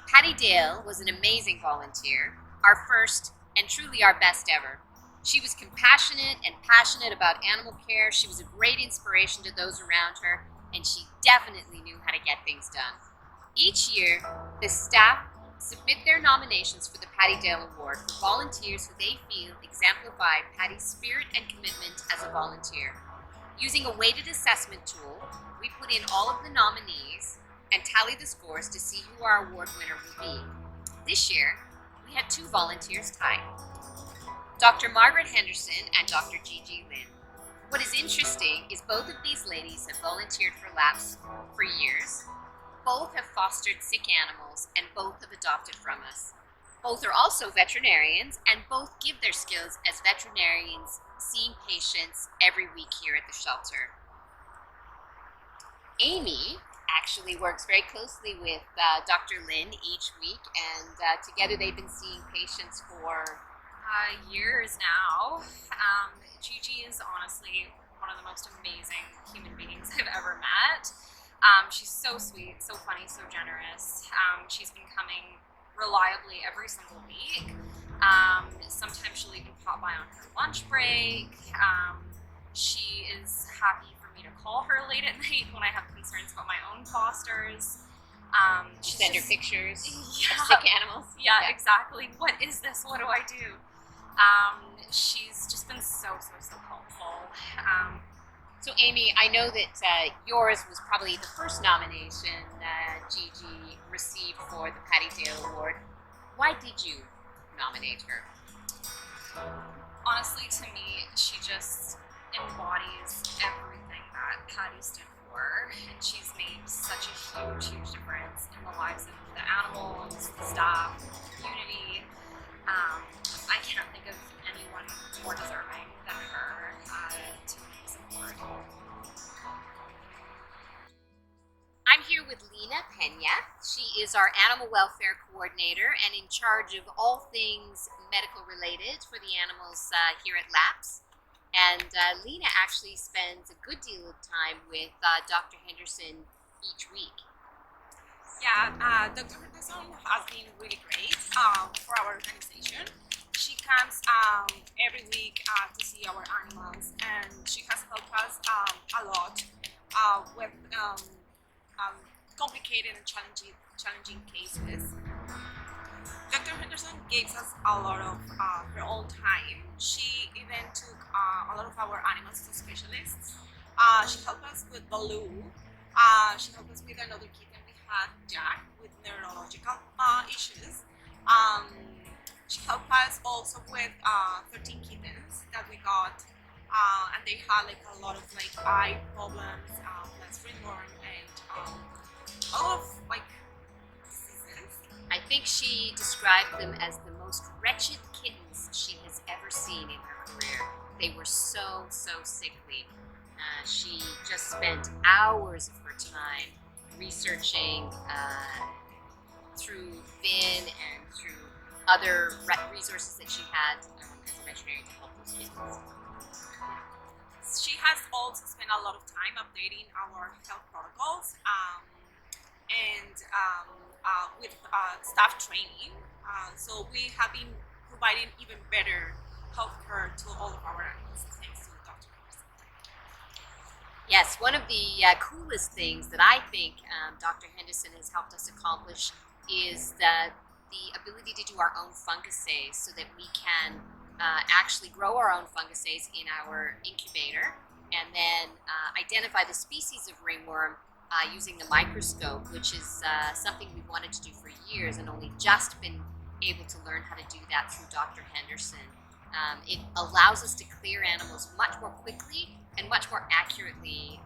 Patti Dale was an amazing volunteer, our first and truly our best ever. She was compassionate and passionate about animal care. She was a great inspiration to those around her, and she definitely knew how to get things done. Each year, the staff submit their nominations for the Patti Dale Award for volunteers who they feel exemplify Patti's spirit and commitment as a volunteer. Using a weighted assessment tool, we put in all of the nominees and tally the scores to see who our award winner will be. This year, we had 2 volunteers tied, Dr. Margaret Henderson and Dr. Gigi Lynn. What is interesting is both of these ladies have volunteered for Labs for years. Both have fostered sick animals, and both have adopted from us. Both are also veterinarians, and both give their skills as veterinarians seeing patients every week here at the shelter. Amy actually works very closely with Dr. Lynn each week, and together they've been seeing patients for years now. Gigi is honestly one of the most amazing human beings I've ever met. She's so sweet, so funny, so generous. She's been coming reliably every single week. Sometimes she'll even pop by on her lunch break. She is happy for me to call her late at night when I have concerns about my own fosters. Send her pictures of Yeah. sick animals. Yeah, exactly. What is this? What do I do? She's just been so helpful. So Amy, I know that yours was probably the first nomination Gigi received for the Patti Dale Award. Why did you nominate her? Honestly, to me, she just embodies everything that Patti stood for, and she's made such a huge difference in the lives of the animals, the staff, the community. I can't think of anyone more deserving than her to win this award. I'm here with Lena Pena. She is our animal welfare coordinator and in charge of all things medical related for the animals here at LAPS. And Lena actually spends a good deal of time with Dr. Henderson each week. Yeah, Dr. Henderson has been really great for our organization. She comes every week to see our animals, and she has helped us a lot with complicated and challenging cases. Dr. Henderson gives us a lot of her own time. She even took a lot of our animals to specialists. She helped us with Baloo. She helped us with another kitten we had, Jack, with neurological issues. She helped us also with 13 kittens that we got, and they had like a lot of like eye problems, plus ringworm, and a lot of like diseases. I think she described them as the most wretched kittens she has ever seen in her career. They were so sickly. She just spent hours of her time researching through VIN and through other resources that she had as a veterinarian to help those kittens. She has also spent a lot of time updating our health protocols and with staff training. So we have been providing even better health care to all of our animals thanks to Dr. Henderson. Yes, one of the coolest things that I think Dr. Henderson has helped us accomplish is the ability to do our own fungasays so that we can actually grow our own fungasays in our incubator and then identify the species of ringworm using the microscope, which is something we've wanted to do for years and only just been able to learn how to do that through Dr. Henderson. It allows us to clear animals much more quickly and much more accurately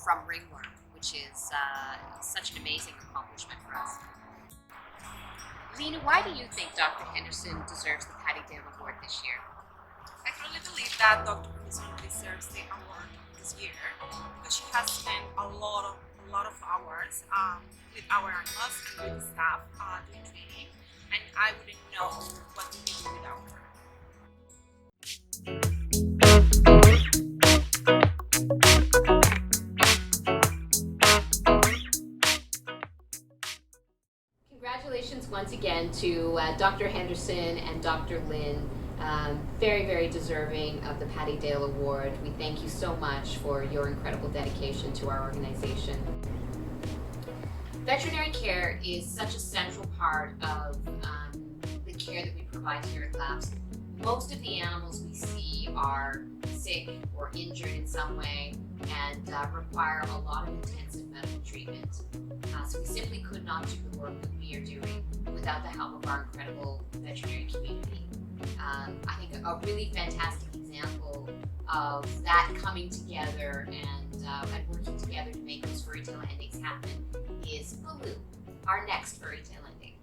from ringworm, which is such an amazing accomplishment for us. Lena, why do you think Dr. Henderson deserves the Patti Dale Award this year? I truly believe that Dr. Henderson deserves the award this year because she has spent a lot of hours with our animals and with the staff doing training, and I wouldn't know what we would do without her. Congratulations once again to Dr. Henderson and Dr. Lynn. Very deserving of the Patti Dale Award. We thank you so much for your incredible dedication to our organization. Veterinary care is such a central part of the care that we provide here at LAPS. Most of the animals we see are sick or injured in some way and require a lot of intensive medical treatment. So we simply could not do the work that we are doing without the help of our incredible veterinary community. I think a really fantastic example of that coming together and working together to make those fairy tale endings happen is Baloo, our next fairy tale ending.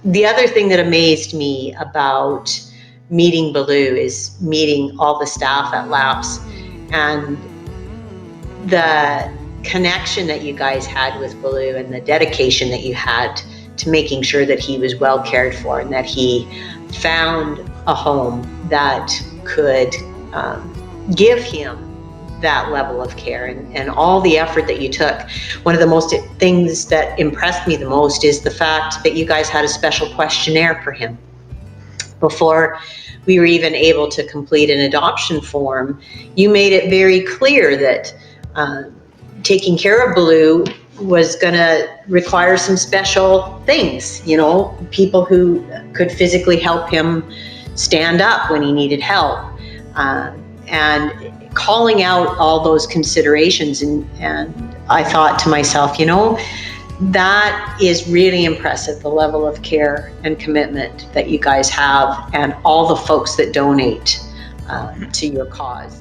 the other thing that amazed me about meeting Baloo is meeting all the staff at Laps and the connection that you guys had with Baloo and the dedication that you had to making sure that he was well cared for and that he found a home that could give him that level of care and all the effort that you took. One of the most things that impressed me the most is the fact that you guys had a special questionnaire for him. Before we were even able to complete an adoption form, you made it very clear that taking care of Baloo was going to require some special things, you know, people who could physically help him stand up when he needed help, and calling out all those considerations. And I thought to myself, you know, that is really impressive, the level of care and commitment that you guys have and all the folks that donate to your cause.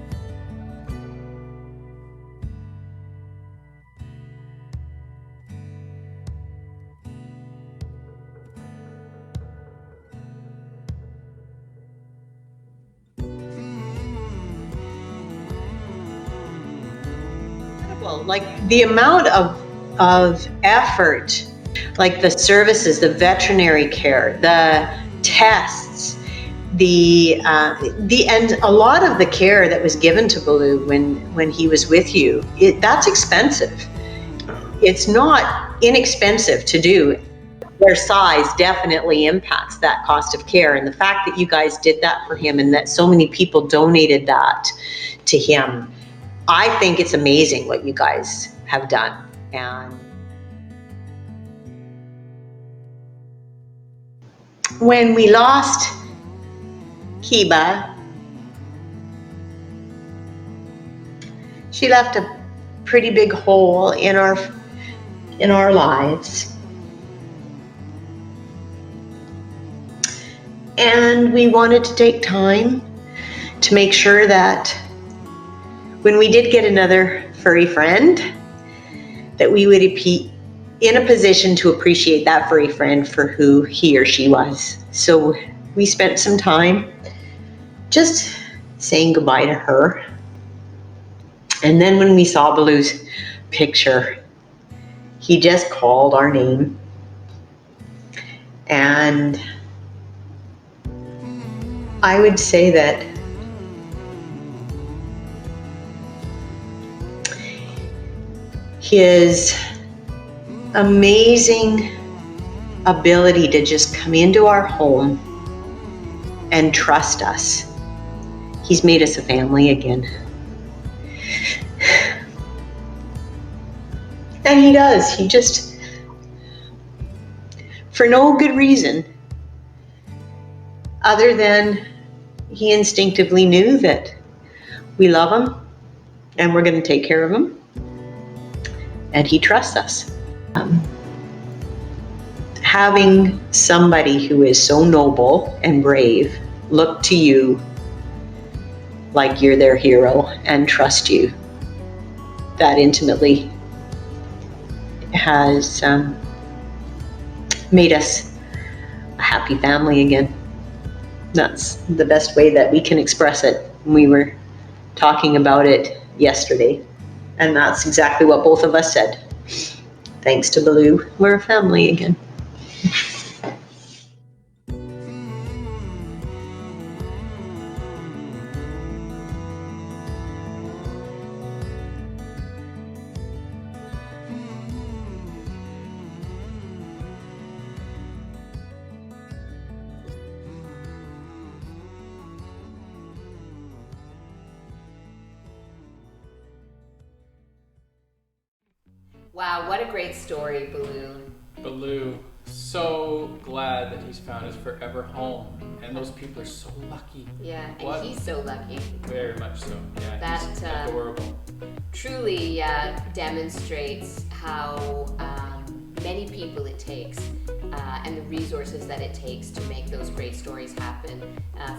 Like the amount of effort, like the services, the veterinary care, the tests, and a lot of the care that was given to Baloo when he was with you, that's expensive. It's not inexpensive to do. Their size definitely impacts that cost of care, and the fact that you guys did that for him and that so many people donated that to him, I think it's amazing what you guys have done. And when we lost Kiba, she left a pretty big hole in our lives. And we wanted to take time to make sure that when we did get another furry friend, that we would be in a position to appreciate that furry friend for who he or she was. So we spent some time just saying goodbye to her. And then when we saw Baloo's picture, he just called our name. And I would say that his amazing ability to just come into our home and trust us, he's made us a family again. And he does. He just, for no good reason, other than he instinctively knew that we love him and we're going to take care of him. And he trusts us. Having somebody who is so noble and brave look to you like you're their hero and trust you that intimately has made us a happy family again. That's the best way that we can express it. We were talking about it yesterday, and that's exactly what both of us said. Thanks to Baloo, we're a family again. Wow, what a great story, Baloo. Baloo, so glad that he's found his forever home. And those people are so lucky. Yeah, and What? he's so lucky. Very much so. Yeah, That he's adorable. Truly demonstrates how many people it takes and the resources that it takes to make those great stories happen.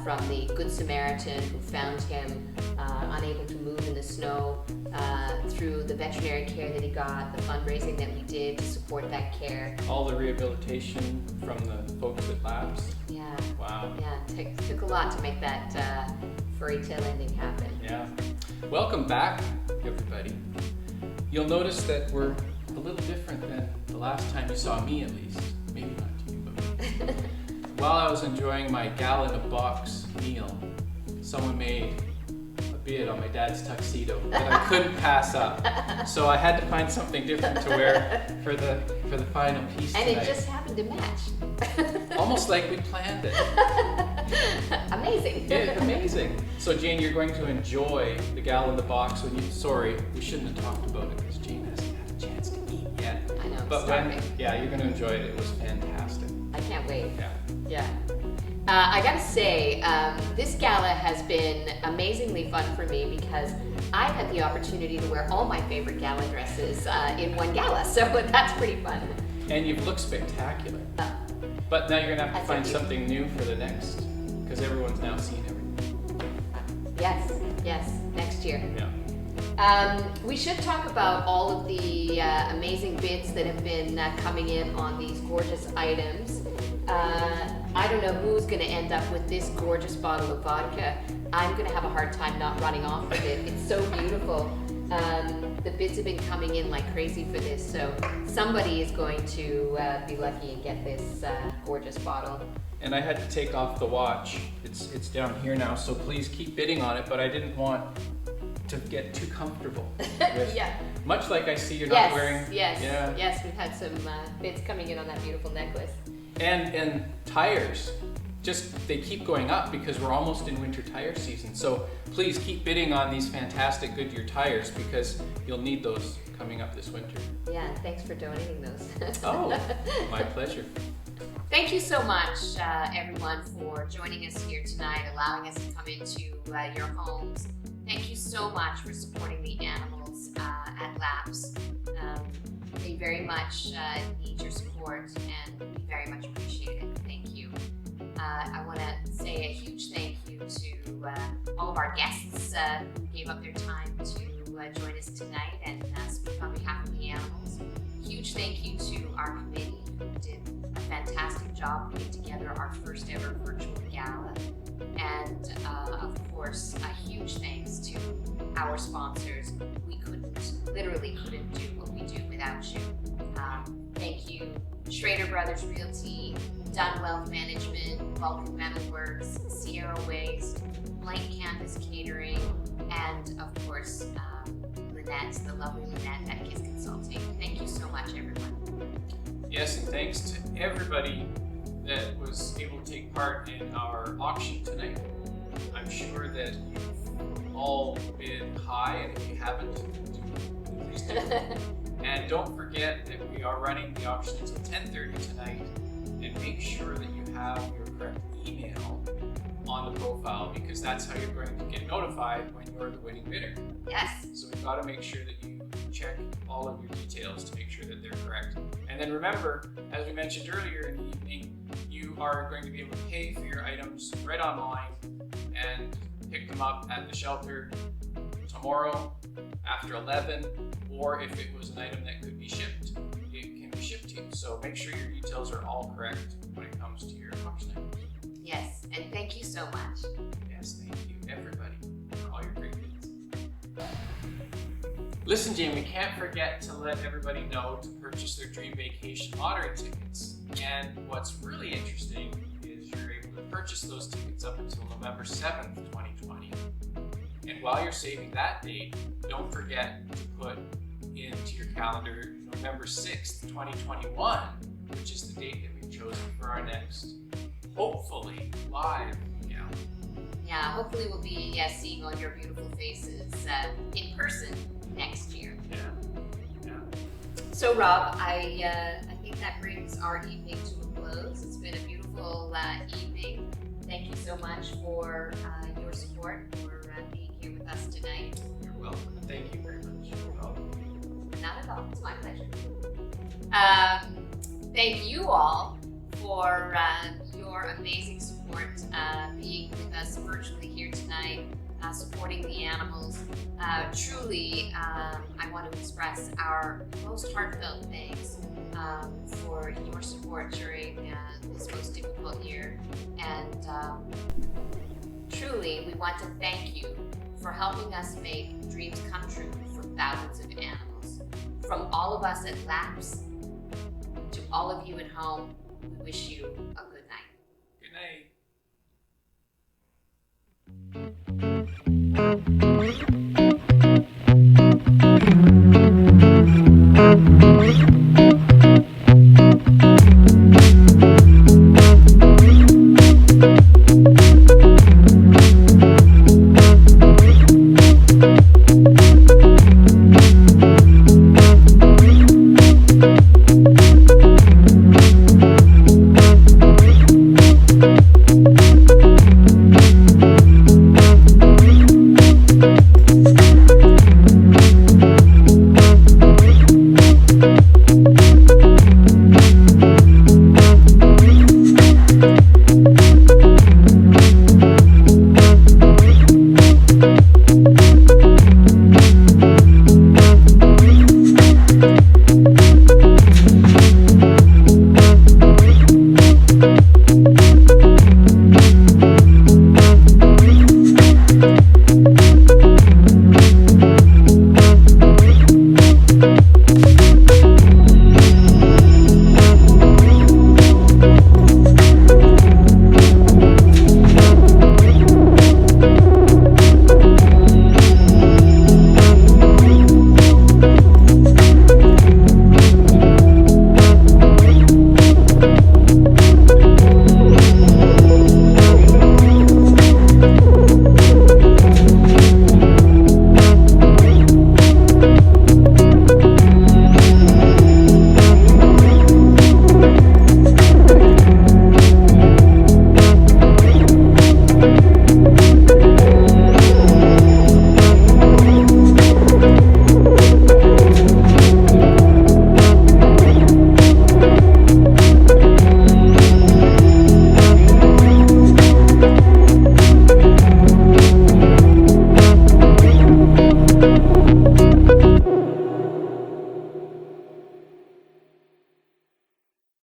From the Good Samaritan who found him unable to move in the snow, through the veterinary care that he got, the fundraising that we did to support that care. All the rehabilitation from the folks at Labs. Yeah. Wow. Yeah, it took a lot to make that furry tail ending happen. Yeah. Welcome back, everybody. You'll notice that we're a little different than the last time you saw me, at least. Maybe not you, but me. While I was enjoying my Gala in a box meal, someone made a bid on my dad's tuxedo that I couldn't pass up. So I had to find something different to wear for the final piece And tonight. it just happened to match. Almost like we planned it. Amazing. Yeah, amazing. So Jane, you're going to enjoy the Gala in the box when you. Sorry, we shouldn't have talked about it because Jane hasn't had a chance to eat yet. I know. But starving. yeah, you're going to enjoy it. It was fantastic. I can't wait. Yeah. Yeah. I gotta say, this gala has been amazingly fun for me because I've had the opportunity to wear all my favorite gala dresses in one gala, so that's pretty fun. And you've looked spectacular. But now you're going to have to find Thank you. something new for the next, because everyone's now seen everything. Yes, next year. Yeah. We should talk about all of the amazing bids that have been coming in on these gorgeous items. I don't know who's going to end up with this gorgeous bottle of vodka. I'm going to have a hard time not running off with it. It's so beautiful. The bids have been coming in like crazy for this, so somebody is going to be lucky and get this gorgeous bottle. And I had to take off the watch. It's down here now, so please keep bidding on it, but I didn't want to get too comfortable with. Yeah. Much like I see you're not wearing. Yes, we've had some bids coming in on that beautiful necklace. And tires, just they keep going up because we're almost in winter tire season. So please keep bidding on these fantastic Goodyear tires because you'll need those coming up this winter. Yeah, thanks for donating those. Oh, my pleasure. Thank you so much, everyone, for joining us here tonight, allowing us to come into your homes. Thank you so much for supporting the animals at Labs. They very much need your support, and we very much appreciate it. Thank you. I want to say a huge thank you to all of our guests who gave up their time to join us tonight and speak on behalf of the animals. Huge thank you to our committee who did a fantastic job putting together our first ever virtual gala. And of course, a huge thanks to our sponsors. We literally couldn't do what we do without you. Thank you, Schrader Brothers Realty, Dunn Wealth Management, Vulcan Metal Works, Sierra Waste, Blank Canvas Catering, and of course, Lynette, the lovely Lynette at KISS Consulting. Thank you so much, everyone. Yes, and thanks to everybody that was able to take part in our auction tonight. I'm sure that you've all bid high, and if you haven't, please do. And don't forget that we are running the auction until 10:30 tonight, and make sure that you have your correct email on the profile because that's how you're going to get notified when you're the winning bidder. Yes. So we've got to make sure that you check all of your details to make sure that they're correct. And then remember, as we mentioned earlier in the evening, you are going to be able to pay for your items right online and pick them up at the shelter tomorrow after 11, or if it was an item that could be shipped, it can be shipped to you. So make sure your details are all correct when it comes to your auction items. Yes, and thank you so much. Yes, thank you, everybody, for all your great bids. Listen, Jane, we can't forget to let everybody know to purchase their Dream Vacation lottery tickets. And what's really interesting is you're able to purchase those tickets up until November 7th, 2020. And while you're saving that date, don't forget to put into your calendar November 6th, 2021, which is the date that we've chosen for our next, hopefully, live gala. Yeah, hopefully we'll be seeing all your beautiful faces in person next year. Yeah. So Rob, I think that brings our evening to a close. It's been a beautiful evening. Thank you so much for your support, for being here with us tonight. You're welcome. Thank you very much. You're welcome. Not at all. It's my pleasure. Thank you all for your amazing support, being with us virtually here tonight, supporting the animals. Truly, I want to express our most heartfelt thanks for your support during this most difficult year. And truly, we want to thank you for helping us make dreams come true for thousands of animals. From all of us at LAPS to all of you at home, we wish you a good